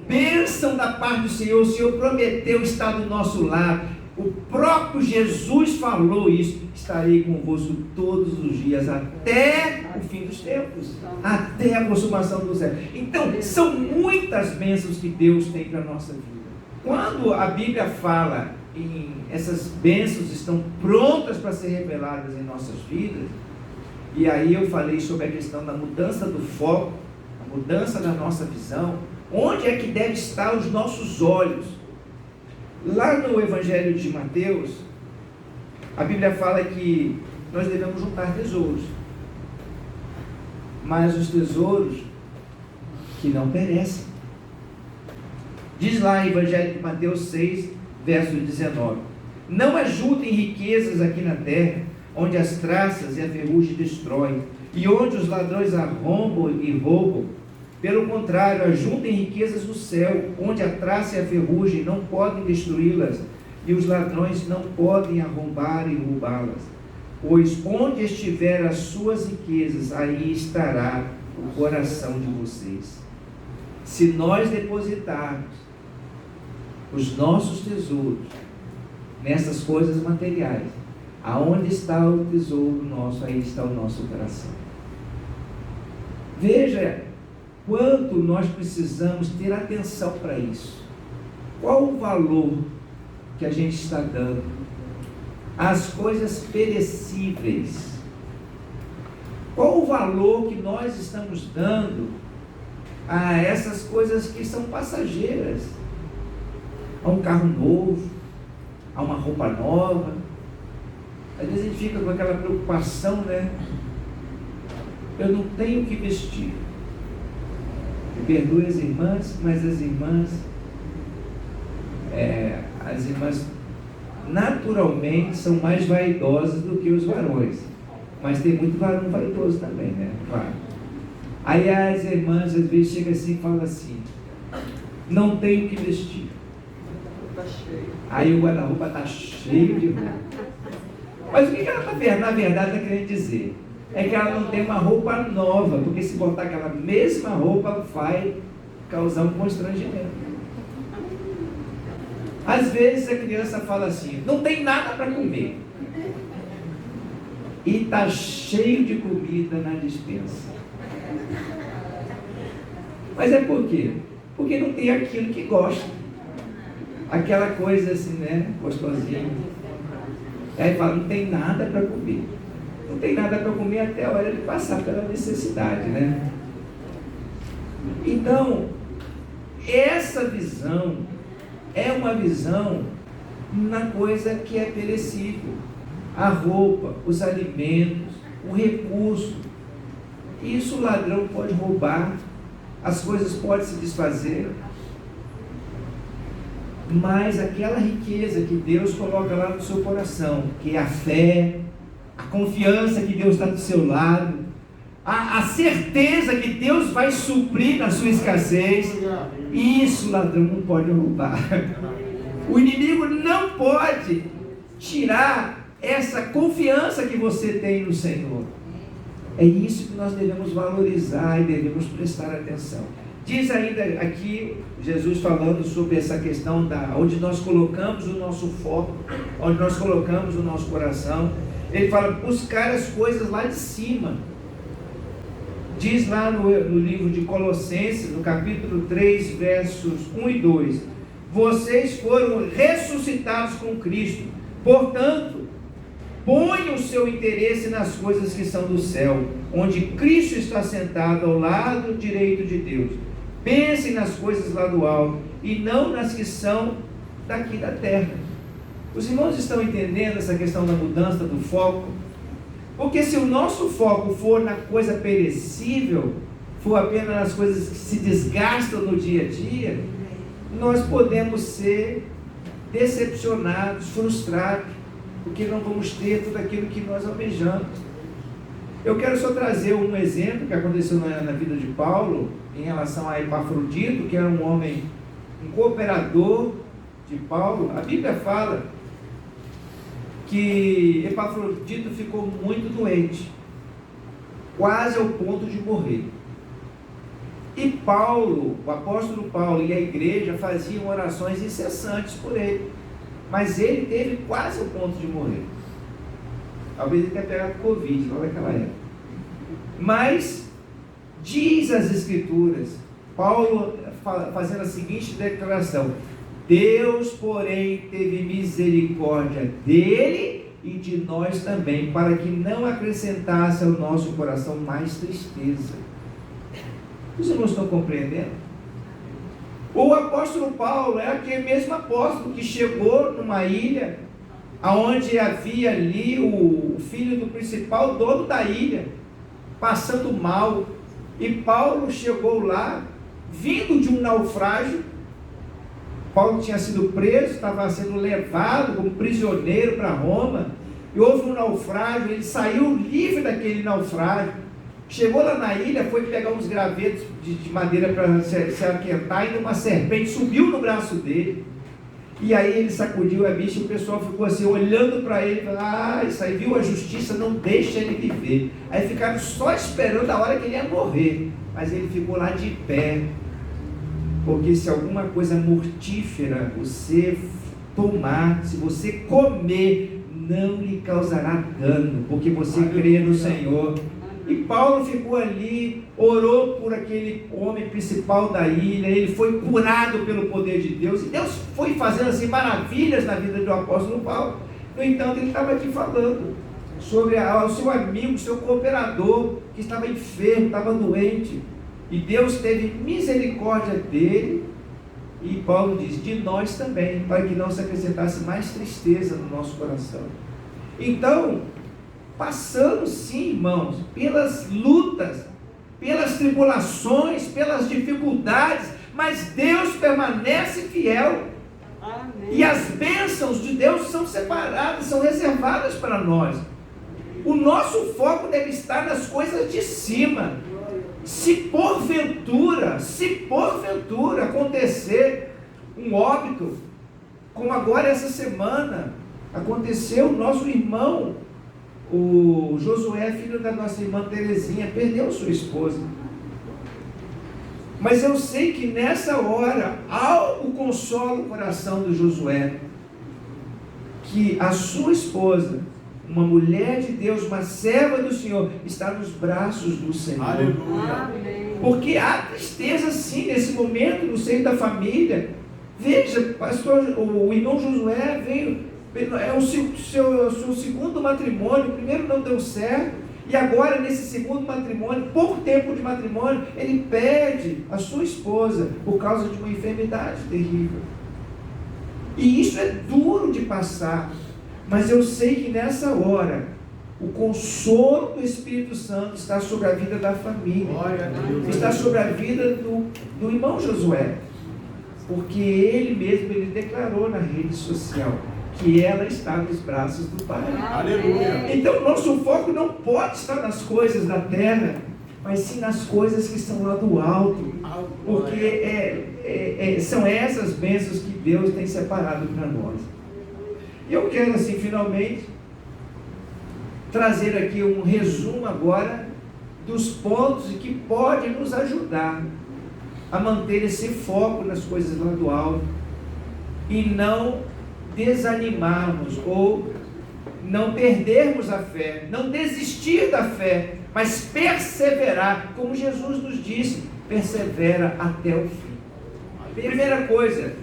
Speaker 2: Bênção da parte do Senhor. O Senhor prometeu estar do nosso lado. O próprio Jesus falou isso: estarei convosco todos os dias até o fim dos tempos, até a consumação do céu. Então são muitas bênçãos que Deus tem para a nossa vida. Quando a Bíblia fala em essas bênçãos estão prontas para ser reveladas em nossas vidas, e aí eu falei sobre a questão da mudança do foco, a mudança da nossa visão. Onde é que deve estar os nossos olhos? Lá no Evangelho de Mateus, a Bíblia fala que nós devemos juntar tesouros, mas os tesouros que não perecem. Diz lá em Evangelho de Mateus 6, verso 19: não ajuntem riquezas aqui na terra, onde as traças e a ferrugem destroem, e onde os ladrões arrombam e roubam. Pelo contrário, ajuntem riquezas no céu, onde a traça e a ferrugem não podem destruí-las, e os ladrões não podem arrombar e roubá-las. Pois onde estiver as suas riquezas, aí estará o coração de vocês. Se nós depositarmos os nossos tesouros nessas coisas materiais, aonde está o tesouro nosso, aí está o nosso coração. Veja quanto nós precisamos ter atenção para isso. Qual o valor que a gente está dando às coisas perecíveis? Qual o valor que nós estamos dando a essas coisas que são passageiras? A um carro novo, a uma roupa nova. Às vezes a gente fica com aquela preocupação, né? Eu não tenho o que vestir. Me perdoe as irmãs, mas as irmãs naturalmente são mais vaidosas do que os varões. Mas tem muito varão vaidoso também, né? Claro. Aí as irmãs às vezes chegam assim e falam assim: não tenho o que vestir.
Speaker 5: Tá cheio.
Speaker 2: Aí o guarda-roupa está cheio de roupa. Mas o que ela na verdade está querendo dizer? É que ela não tem uma roupa nova, porque se botar aquela mesma roupa vai causar um constrangimento. Às vezes a criança fala assim: não tem nada para comer. E está cheio de comida na despensa. Mas é por quê? Porque não tem aquilo que gosta. Aquela coisa assim, né? Gostosinha. Aí fala: não tem nada para comer. Não tem nada para comer até a hora de passar pela necessidade, né? Então, essa visão é uma visão na coisa que é perecível. A roupa, os alimentos, o recurso. Isso o ladrão pode roubar, as coisas podem se desfazer. Mas aquela riqueza que Deus coloca lá no seu coração, que é a fé, a confiança que Deus está do seu lado, a certeza que Deus vai suprir na sua escassez, isso o ladrão não pode roubar. O inimigo não pode tirar essa confiança que você tem no Senhor. É isso que nós devemos valorizar e devemos prestar atenção. Diz ainda aqui, Jesus falando sobre essa questão onde nós colocamos o nosso foco, onde nós colocamos o nosso coração. Ele fala: buscar as coisas lá de cima. Diz lá no livro de Colossenses, no capítulo 3, versos 1 e 2: vocês foram ressuscitados com Cristo, portanto, ponham o seu interesse nas coisas que são do céu, onde Cristo está sentado ao lado direito de Deus. Pensem nas coisas lá do alto e não nas que são daqui da terra. Os irmãos estão entendendo essa questão da mudança do foco? Porque se o nosso foco for na coisa perecível, for apenas nas coisas que se desgastam no dia a dia, nós podemos ser decepcionados, frustrados, porque não vamos ter tudo aquilo que nós almejamos. Eu quero só trazer um exemplo que aconteceu na vida de Paulo, em relação a Epafrodito, que era um homem, um cooperador de Paulo. A Bíblia fala que Epafrodito ficou muito doente, quase ao ponto de morrer. E Paulo, o apóstolo Paulo e a igreja faziam orações incessantes por ele, mas ele teve quase ao ponto de morrer. Talvez ele tenha pegado Covid lá naquela época. Mas diz as Escrituras, Paulo fazendo a seguinte declaração: Deus, porém, teve misericórdia dele e de nós também, para que não acrescentasse ao nosso coração mais tristeza. Os irmãos estão compreendendo? O apóstolo Paulo é aquele mesmo apóstolo que chegou numa ilha, onde havia ali o filho do principal dono da ilha, passando mal, e Paulo chegou lá, vindo de um naufrágio. Paulo tinha sido preso, estava sendo levado como prisioneiro para Roma, e houve um naufrágio, ele saiu livre daquele naufrágio, chegou lá na ilha, foi pegar uns gravetos de madeira para se aquentar, e uma serpente subiu no braço dele, e aí ele sacudiu a bicha, e o pessoal ficou assim, olhando para ele, isso aí, viu a justiça, não deixa ele viver. Aí ficaram só esperando a hora que ele ia morrer, mas ele ficou lá de pé, porque se alguma coisa mortífera você tomar, se você comer, não lhe causará dano, porque você crê no Senhor. E Paulo ficou ali, orou por aquele homem principal da ilha, ele foi curado pelo poder de Deus, e Deus foi fazendo assim maravilhas na vida do apóstolo Paulo. No entanto, ele estava aqui falando sobre o seu amigo, o seu cooperador, que estava enfermo, estava doente, e Deus teve misericórdia dele, e Paulo diz, de nós também, para que não se acrescentasse mais tristeza no nosso coração. Então, passamos sim, irmãos, pelas lutas, pelas tribulações, pelas dificuldades, mas Deus permanece fiel. Amém. E as bênçãos de Deus são separadas, são reservadas para nós. O nosso foco deve estar nas coisas de cima. Se porventura acontecer um óbito, como agora essa semana aconteceu, o nosso irmão, o Josué, filho da nossa irmã Terezinha, perdeu sua esposa. Mas eu sei que nessa hora algo consola o coração do Josué, que a sua esposa, uma mulher de Deus, uma serva do Senhor, está nos braços do Senhor. Aleluia. Porque há tristeza sim nesse momento no seio da família. Veja, pastor, o irmão Josué veio, é o seu segundo matrimônio, o primeiro não deu certo, e agora nesse segundo matrimônio, pouco tempo de matrimônio, ele perde a sua esposa por causa de uma enfermidade terrível. E isso é duro de passar, mas eu sei que nessa hora o consolo do Espírito Santo está sobre a vida da família, está sobre a vida do irmão Josué, porque ele declarou na rede social que ela está nos braços do Pai. Aleluia. Então nosso foco não pode estar nas coisas da terra, mas sim nas coisas que estão lá do alto, porque são essas bênçãos que Deus tem separado para nós. E eu quero assim finalmente trazer aqui um resumo agora dos pontos que podem nos ajudar a manter esse foco nas coisas lá do alto e não desanimarmos ou não perdermos a fé, não desistir da fé, mas perseverar, como Jesus nos disse, persevera até o fim. Primeira coisa,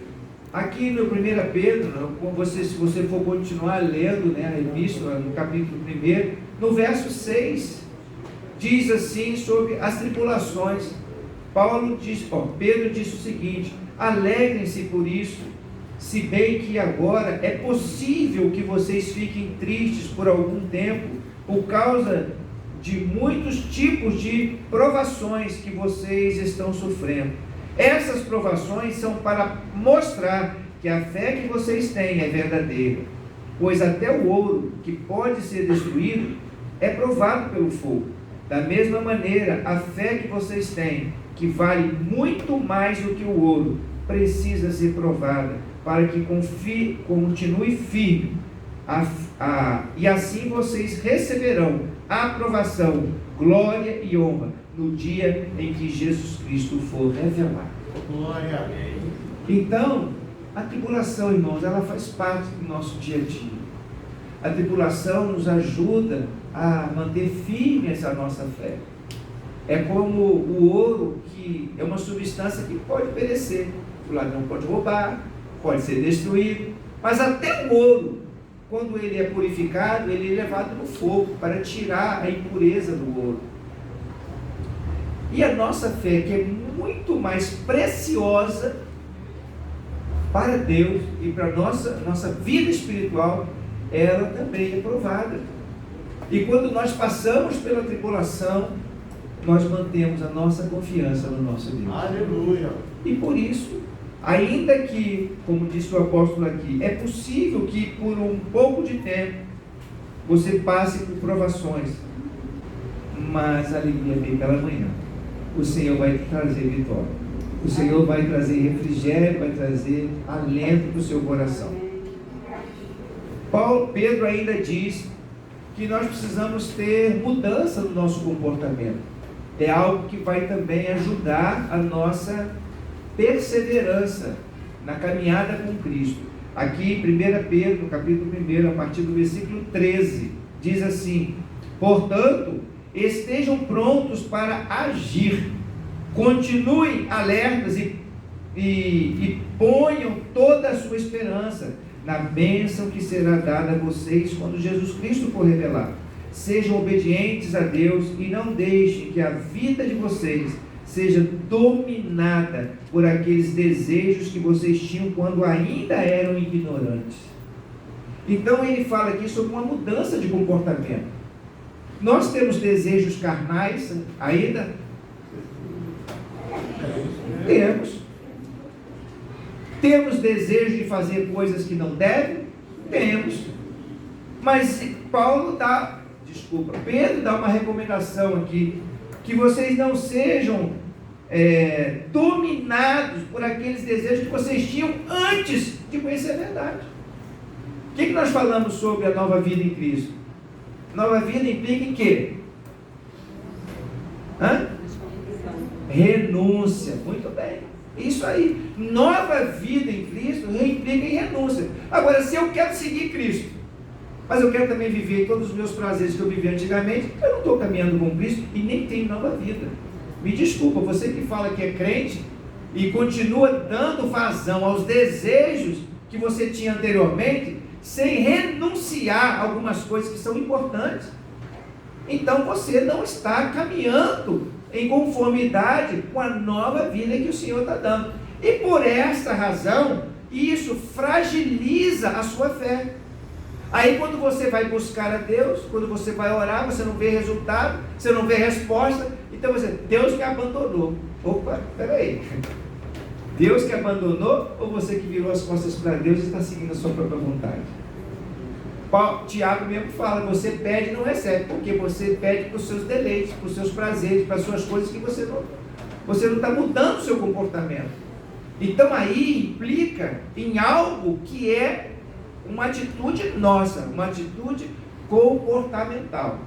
Speaker 2: aqui no 1 Pedro, se você for continuar lendo, a epístola, no capítulo 1, no verso 6, diz assim sobre as tribulações. Pedro disse o seguinte: alegrem-se por isso, se bem que agora é possível que vocês fiquem tristes por algum tempo, por causa de muitos tipos de provações que vocês estão sofrendo. Essas provações são para mostrar que a fé que vocês têm é verdadeira, pois até o ouro, que pode ser destruído, é provado pelo fogo. Da mesma maneira, a fé que vocês têm, que vale muito mais do que o ouro, precisa ser provada, para que continue firme, e assim vocês receberão aprovação, glória e honra no dia em que Jesus Cristo for revelado. Glória a Deus. Então, a tribulação, irmãos, ela faz parte do nosso dia a dia. A tribulação nos ajuda a manter firme essa nossa fé. É como o ouro, que é uma substância que pode perecer. O ladrão pode roubar, pode ser destruído, mas até o ouro, quando ele é purificado, ele é levado no fogo para tirar a impureza do ouro. E a nossa fé, que é muito mais preciosa para Deus e para a nossa vida espiritual, ela também é provada. E quando nós passamos pela tribulação, nós mantemos a nossa confiança no nosso Deus. Aleluia! E por isso, ainda que, como disse o apóstolo aqui, é possível que por um pouco de tempo você passe por provações, mas a alegria vem pela manhã. O Senhor vai trazer vitória. O Senhor vai trazer refrigério, vai trazer alento para o seu coração. Pedro ainda diz que nós precisamos ter mudança no nosso comportamento. É algo que vai também ajudar a nossa perseverança na caminhada com Cristo. Aqui em 1 Pedro, no capítulo 1, a partir do versículo 13, diz assim: portanto, estejam prontos para agir. Continuem alertas e ponham toda a sua esperança na bênção que será dada a vocês quando Jesus Cristo for revelado. Sejam obedientes a Deus e não deixem que a vida de vocês seja dominada por aqueles desejos que vocês tinham quando ainda eram ignorantes. Então ele fala aqui sobre uma mudança de comportamento. Nós temos desejos carnais ainda? Temos desejo de fazer coisas que não devem? Temos. Mas Pedro dá uma recomendação aqui, que vocês não sejam dominados por aqueles desejos que vocês tinham antes de conhecer a verdade. O que nós falamos sobre a nova vida em Cristo? Nova vida implica em quê? Renúncia. Muito bem. Isso aí. Nova vida em Cristo implica em renúncia. Agora, se eu quero seguir Cristo, mas eu quero também viver todos os meus prazeres que eu vivi antigamente, eu não estou caminhando com Cristo e nem tenho nova vida. Me desculpa, você que fala que é crente e continua dando vazão aos desejos que você tinha anteriormente, sem renunciar a algumas coisas que são importantes, então você não está caminhando em conformidade com a nova vida que o Senhor está dando. E por esta razão, isso fragiliza a sua fé. Aí quando você vai buscar a Deus, quando você vai orar, você não vê resultado, você não vê resposta, então Deus me abandonou. Opa, peraí. Deus que abandonou ou você que virou as costas para Deus e está seguindo a sua própria vontade? Tiago mesmo fala, você pede e não recebe, porque você pede para os seus deleites, para os seus prazeres, para as suas coisas que você não está mudando o seu comportamento. Então aí implica em algo que é uma atitude nossa, uma atitude comportamental.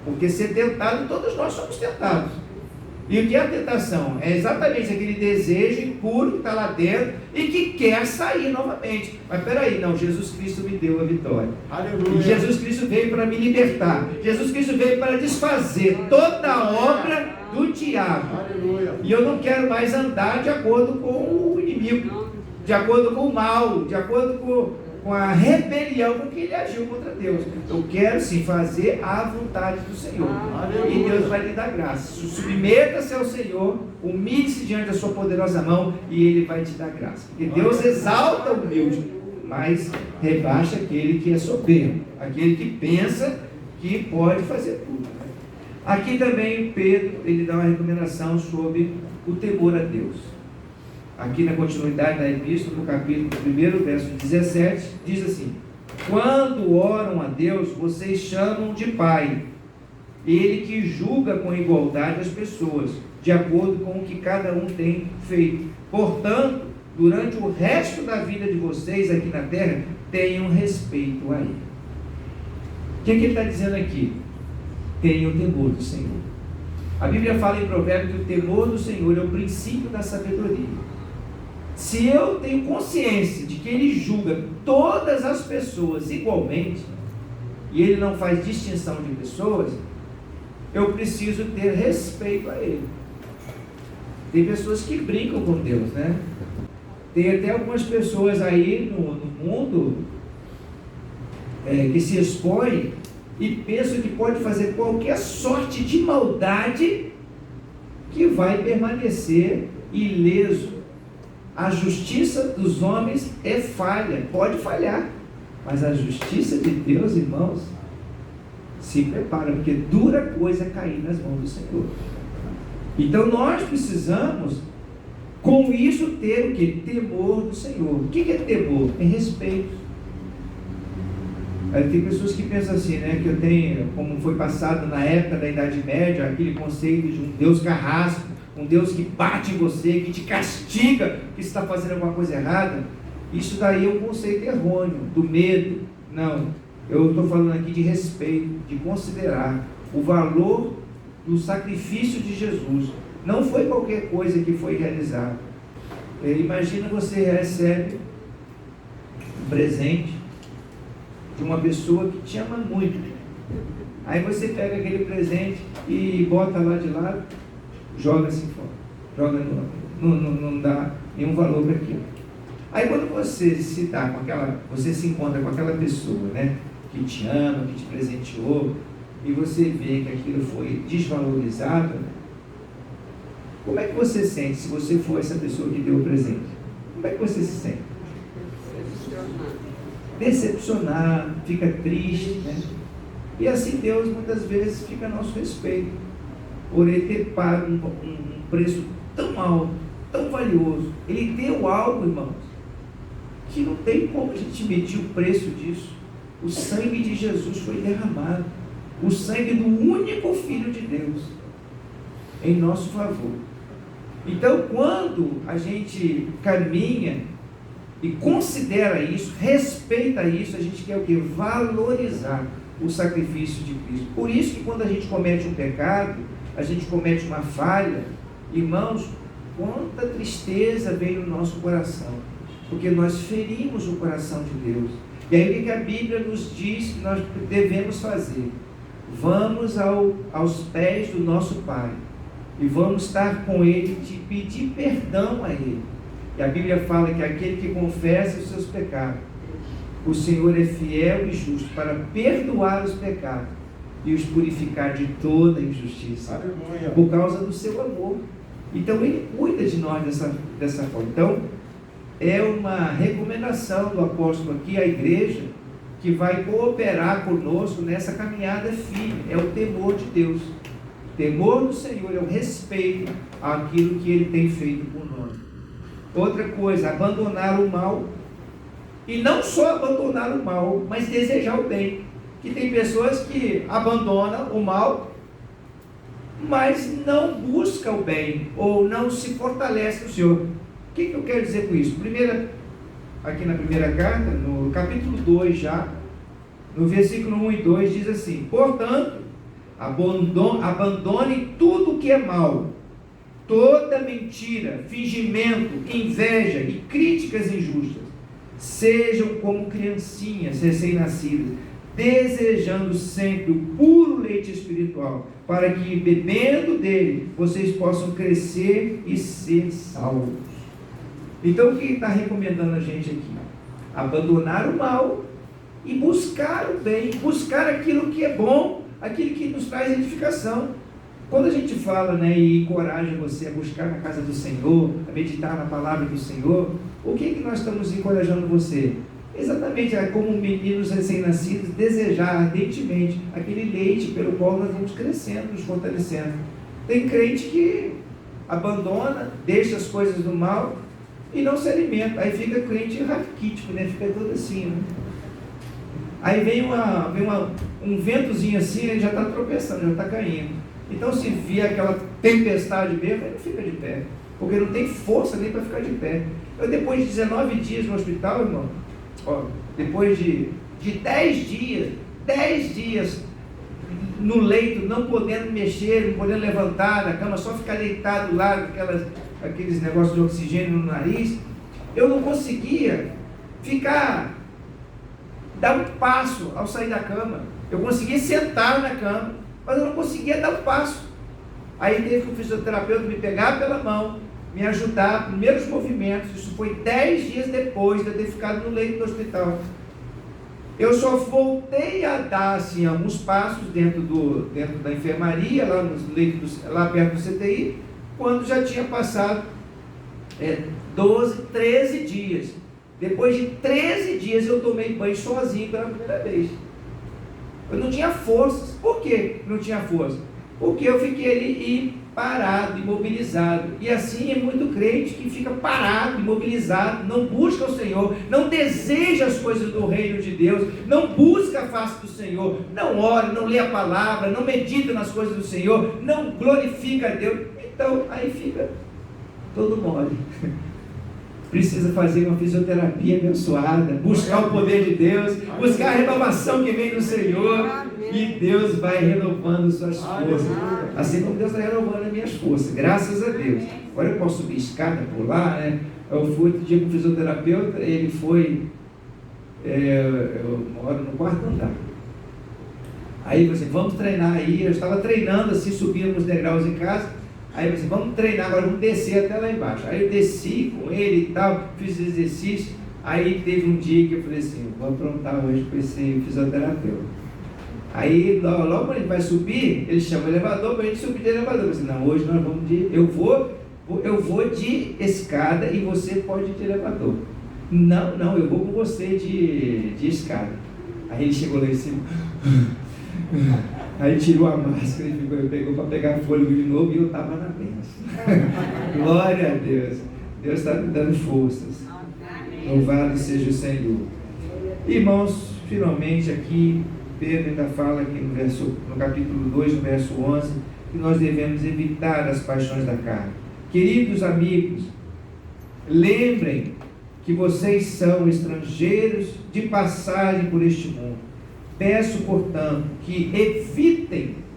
Speaker 2: Porque ser tentado, todos nós somos tentados. E o que é a tentação? É exatamente aquele desejo impuro que está lá dentro e que quer sair novamente. Mas peraí, não, Jesus Cristo me deu a vitória. Aleluia. E Jesus Cristo veio para me libertar. Jesus Cristo veio para desfazer toda a obra do diabo. Aleluia. E eu não quero mais andar de acordo com o inimigo, de acordo com o mal, de acordo com a rebelião com que ele agiu contra Deus. Eu quero sim fazer a vontade do Senhor. E Deus vai lhe dar graça. Submeta-se ao Senhor, humilhe-se diante da sua poderosa mão e Ele vai te dar graça. Porque Deus exalta o humilde, mas rebaixa aquele que é soberbo, aquele que pensa que pode fazer tudo. Aqui também Pedro, ele dá uma recomendação sobre o temor a Deus. Aqui na continuidade da epístola, no capítulo 1, verso 17, diz assim: quando oram a Deus, vocês chamam de Pai, Ele que julga com igualdade as pessoas, de acordo com o que cada um tem feito. Portanto, durante o resto da vida de vocês aqui na terra, tenham respeito a Ele. O que ele está dizendo aqui? Tenham temor do Senhor. A Bíblia fala em Provérbios que o temor do Senhor é o princípio da sabedoria. Se eu tenho consciência de que Ele julga todas as pessoas igualmente, e Ele não faz distinção de pessoas, eu preciso ter respeito a Ele. Tem pessoas que brincam com Deus, né? Tem até algumas pessoas aí no mundo que se expõem e pensam que pode fazer qualquer sorte de maldade que vai permanecer ileso. A justiça dos homens é falha, pode falhar, mas a justiça de Deus, irmãos, se prepara, porque dura coisa cair nas mãos do Senhor. Então nós precisamos, com isso, ter o que? Temor do Senhor. O que é temor? É respeito. Tem pessoas que pensam assim, né, que eu tenho, como foi passado na época da Idade Média, aquele conceito de um Deus carrasco, um Deus que bate em você, que te castiga, que você está fazendo alguma coisa errada. Isso daí é um conceito errôneo, do medo. Não, eu estou falando aqui de respeito, de considerar o valor do sacrifício de Jesus. Não foi qualquer coisa que foi realizada. Imagina você recebe um presente de uma pessoa que te ama muito, Aí você pega aquele presente e bota lá de lado, joga assim fora. Joga não dá nenhum valor para aquilo. Aí quando você se dá com aquela, você se encontra com aquela pessoa, né, que te ama, que te presenteou, e você vê que aquilo foi desvalorizado, como é que você sente se você for essa pessoa que deu o presente? Como é que você se sente? Decepcionado, fica triste, né? E assim Deus muitas vezes fica a nosso respeito, por Ele ter pago um preço tão alto, tão valioso. Ele deu algo, irmãos, que não tem como a gente medir o preço disso. O sangue de Jesus foi derramado, o sangue do único Filho de Deus, em nosso favor. Então, quando a gente caminha e considera isso, respeita isso, a gente quer o quê? Valorizar o sacrifício de Cristo. Por isso que quando a gente comete um pecado, a gente comete uma falha, irmãos, quanta tristeza vem no nosso coração, porque nós ferimos o coração de Deus. E aí o que a Bíblia nos diz que nós devemos fazer? Vamos aos pés do nosso Pai e vamos estar com Ele, de pedir perdão a Ele. E a Bíblia fala que aquele que confessa os seus pecados, o Senhor é fiel e justo para perdoar os pecados e os purificar de toda injustiça. Aleluia. Por causa do seu amor. Então Ele cuida de nós dessa forma. Então é uma recomendação do apóstolo aqui à igreja, que vai cooperar conosco nessa caminhada firme. É o temor de Deus. O temor do Senhor é o respeito àquilo que Ele tem feito por nós. Outra coisa, abandonar o mal. E não só abandonar o mal, mas desejar o bem. Que tem pessoas que abandonam o mal, mas não buscam o bem, ou não se fortalece no Senhor. O que eu quero dizer com isso? Aqui na primeira carta, no capítulo 2 já, no versículo 1 e 2, diz assim: portanto, abandone tudo o que é mal, toda mentira, fingimento, inveja e críticas injustas. Sejam como criancinhas recém-nascidas, desejando sempre o puro leite espiritual, para que, bebendo dele, vocês possam crescer e ser salvos. Então, o que está recomendando a gente aqui? Abandonar o mal e buscar o bem, buscar aquilo que é bom, aquilo que nos traz edificação. Quando a gente fala, né, e encoraja você a buscar na casa do Senhor, a meditar na palavra do Senhor, o que nós estamos encorajando você? Exatamente, é como meninos recém-nascidos desejar ardentemente aquele leite pelo qual nós vamos crescendo, nos fortalecendo. Tem crente que abandona, deixa as coisas do mal e não se alimenta, aí fica crente raquítico, né? Fica todo assim, né? Aí vem um ventozinho assim, ele já está tropeçando, já está caindo. Então, se vier aquela tempestade mesmo, ele não fica de pé, porque não tem força nem para ficar de pé. Eu, depois de 19 dias no hospital, irmão, depois de 10 dias no leito, não podendo mexer, não podendo levantar da cama, só ficar deitado lá, aqueles negócios de oxigênio no nariz, eu não conseguia dar um passo ao sair da cama. Eu conseguia sentar na cama, mas eu não conseguia dar um passo. Aí teve que o fisioterapeuta me pegar pela mão, me ajudar, primeiros movimentos. Isso foi 10 dias depois de eu ter ficado no leito do hospital. Eu só voltei a dar assim, alguns passos dentro da enfermaria, lá nos leitos, lá perto do CTI, quando já tinha passado 12, 13 dias. Depois de 13 dias eu tomei banho sozinho pela primeira vez. Eu não tinha forças. Por que não tinha força? Porque eu fiquei ali parado, imobilizado. E assim é muito crente que fica parado, imobilizado, não busca o Senhor, não deseja as coisas do reino de Deus, não busca a face do Senhor, não ora, não lê a palavra, não medita nas coisas do Senhor, não glorifica a Deus. Então aí fica todo mole. Precisa fazer uma fisioterapia abençoada, buscar o poder de Deus, buscar a renovação que vem do Senhor, e Deus vai renovando suas forças, assim como Deus está renovando as minhas forças, graças a Deus. Agora eu posso subir escada, pular, né? Eu fui outro dia com o fisioterapeuta, ele foi, eu moro no quarto andar, Aí você, vamos treinar aí. Eu estava treinando assim, subíamos os degraus em casa. Aí você, vamos treinar, agora vamos descer até lá embaixo. Aí eu desci com ele e tal, fiz exercício. Aí teve um dia que eu falei assim, vou aprontar hoje com esse fisioterapeuta. Aí logo quando a gente vai subir, ele chama o elevador para a gente subir de elevador. Eu falei assim, não, hoje nós vamos de... Eu vou de escada e você pode ir de elevador. Não, eu vou com você de escada. Aí ele chegou lá em cima. Aí tirou a máscara e pegou para pegar fôlego de novo e eu estava na bênção. Glória a Deus. Deus está me dando forças. Louvado seja o Senhor. Irmãos, finalmente aqui, Pedro ainda fala aqui no capítulo 2, no verso 11, que nós devemos evitar as paixões da carne. Queridos amigos, lembrem que vocês são estrangeiros de passagem por este mundo. Peço, portanto, que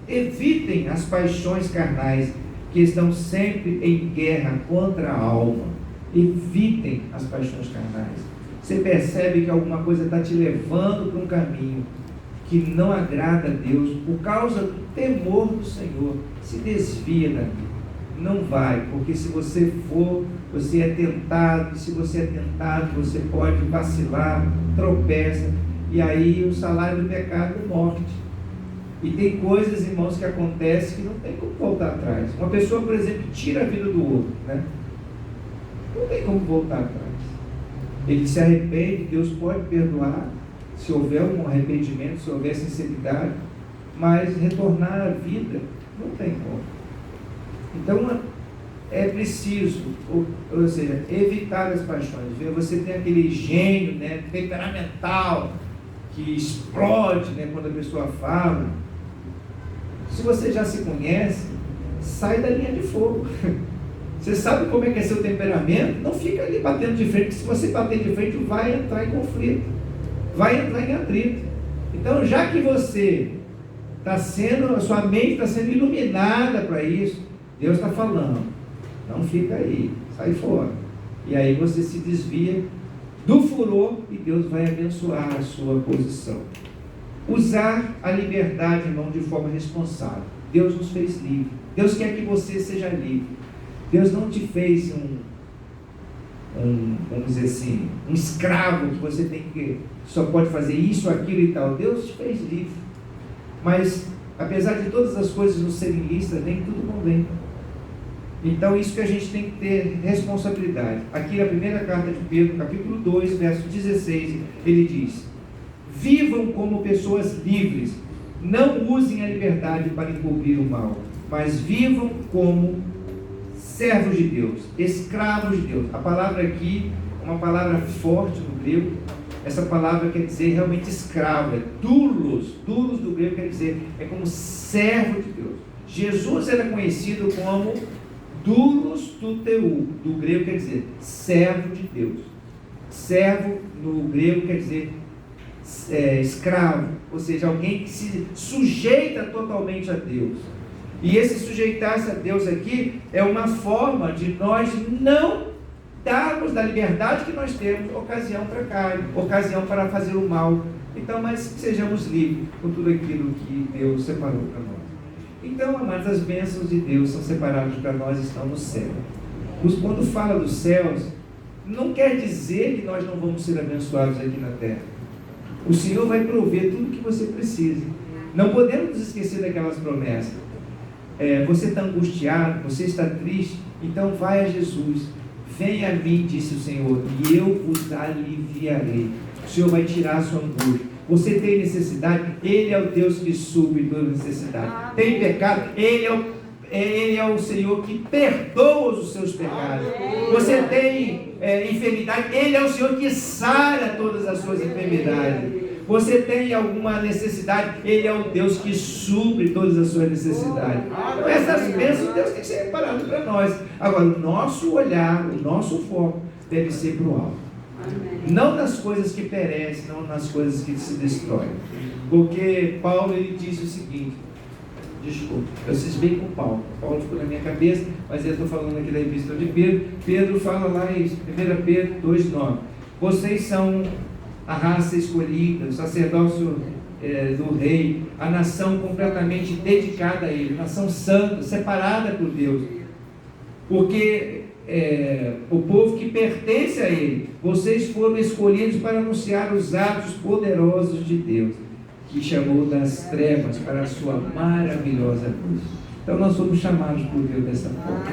Speaker 2: evitem as paixões carnais que estão sempre em guerra contra a alma. Evitem as paixões carnais. Você percebe que alguma coisa está te levando para um caminho que não agrada a Deus, por causa do temor do Senhor, se desvia daqui. Não vai, porque se você for, você é tentado, e se você é tentado, você pode vacilar, tropeça, e aí o salário do pecado é morte. E tem coisas, irmãos, que acontecem que não tem como voltar atrás. Uma pessoa, por exemplo, tira a vida do outro, né? Não tem como voltar atrás. Ele se arrepende, Deus pode perdoar, se houver um arrependimento, se houver sinceridade, mas retornar à vida não tem como. Então é preciso, ou seja, evitar as paixões. Você tem aquele gênio, né, temperamental, que explode, né, quando a pessoa fala. Se você já se conhece, sai da linha de fogo. Você sabe como é que é seu temperamento, não fica ali batendo de frente, porque se você bater de frente, vai entrar em conflito, vai entrar em atrito. Então, já que você está sendo, a sua mente está sendo iluminada para isso, Deus está falando, não fica aí, sai fora. E aí você se desvia do furor e Deus vai abençoar a sua posição. Usar a liberdade, irmão, de forma responsável. Deus nos fez livre. Deus quer que você seja livre. Deus não te fez vamos dizer assim, um escravo que você tem que, só pode fazer isso, aquilo e tal. Deus te fez livre. Mas, apesar de todas as coisas não serem listas, nem tudo convém. Então, isso que a gente tem que ter responsabilidade. Aqui na primeira carta de Pedro, capítulo 2, verso 16, ele diz: vivam como pessoas livres, não usem a liberdade para encobrir o mal, mas vivam como servos de Deus, escravos de Deus. A palavra aqui é uma palavra forte no grego. Essa palavra quer dizer realmente escravo, é doulos do grego quer dizer, é como servo de Deus. Jesus era conhecido como doulos do teu, do grego quer dizer servo de Deus. Servo no grego quer dizer escravo, ou seja, alguém que se sujeita totalmente a Deus. E esse sujeitar-se a Deus aqui é uma forma de nós não darmos da liberdade que nós temos ocasião para a carne, ocasião para fazer o mal. Então, mas sejamos livres com tudo aquilo que Deus separou para nós. Então, amados, as bênçãos de Deus são separadas para nós, estão no céu. Quando fala dos céus, não quer dizer que nós não vamos ser abençoados aqui na terra. O Senhor vai prover tudo o que você precisa. Não podemos nos esquecer daquelas promessas. Você está angustiado, você está triste, então vai a Jesus. Venha a mim, disse o Senhor, e eu vos aliviarei. O Senhor vai tirar a sua angústia. Você tem necessidade, Ele é o Deus que supre toda necessidade. Tem pecado, Ele é o Senhor que perdoa os seus pecados. Você tem enfermidade, Ele é o Senhor que sara todas as suas enfermidades. Você tem alguma necessidade, Ele é o Deus que supre todas as suas necessidades. Então essas bênçãos Deus tem que ser separado para nós. Agora, o nosso olhar, o nosso foco deve ser para o alto. Não nas coisas que perecem, não nas coisas que se destroem. Porque Paulo, ele disse o seguinte, desculpa, eu cismei com Paulo ficou na minha cabeça, mas eu estou falando aqui da epístola de Pedro. Pedro fala lá em 1 Pedro 2,9: vocês são a raça escolhida, o sacerdócio do rei, a nação completamente dedicada a ele, nação santa, separada por Deus, porque o povo que pertence a ele, vocês foram escolhidos para anunciar os atos poderosos de Deus, que chamou das trevas para a sua maravilhosa luz. Então nós somos chamados por Deus dessa forma.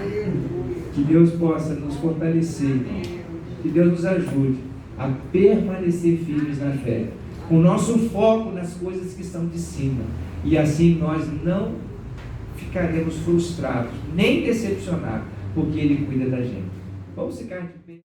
Speaker 2: Que Deus possa nos fortalecer, que Deus nos ajude a permanecer firmes na fé, com o nosso foco nas coisas que são de cima, e assim nós não ficaremos frustrados, nem decepcionados, porque Ele cuida da gente. Vamos ficar de pé.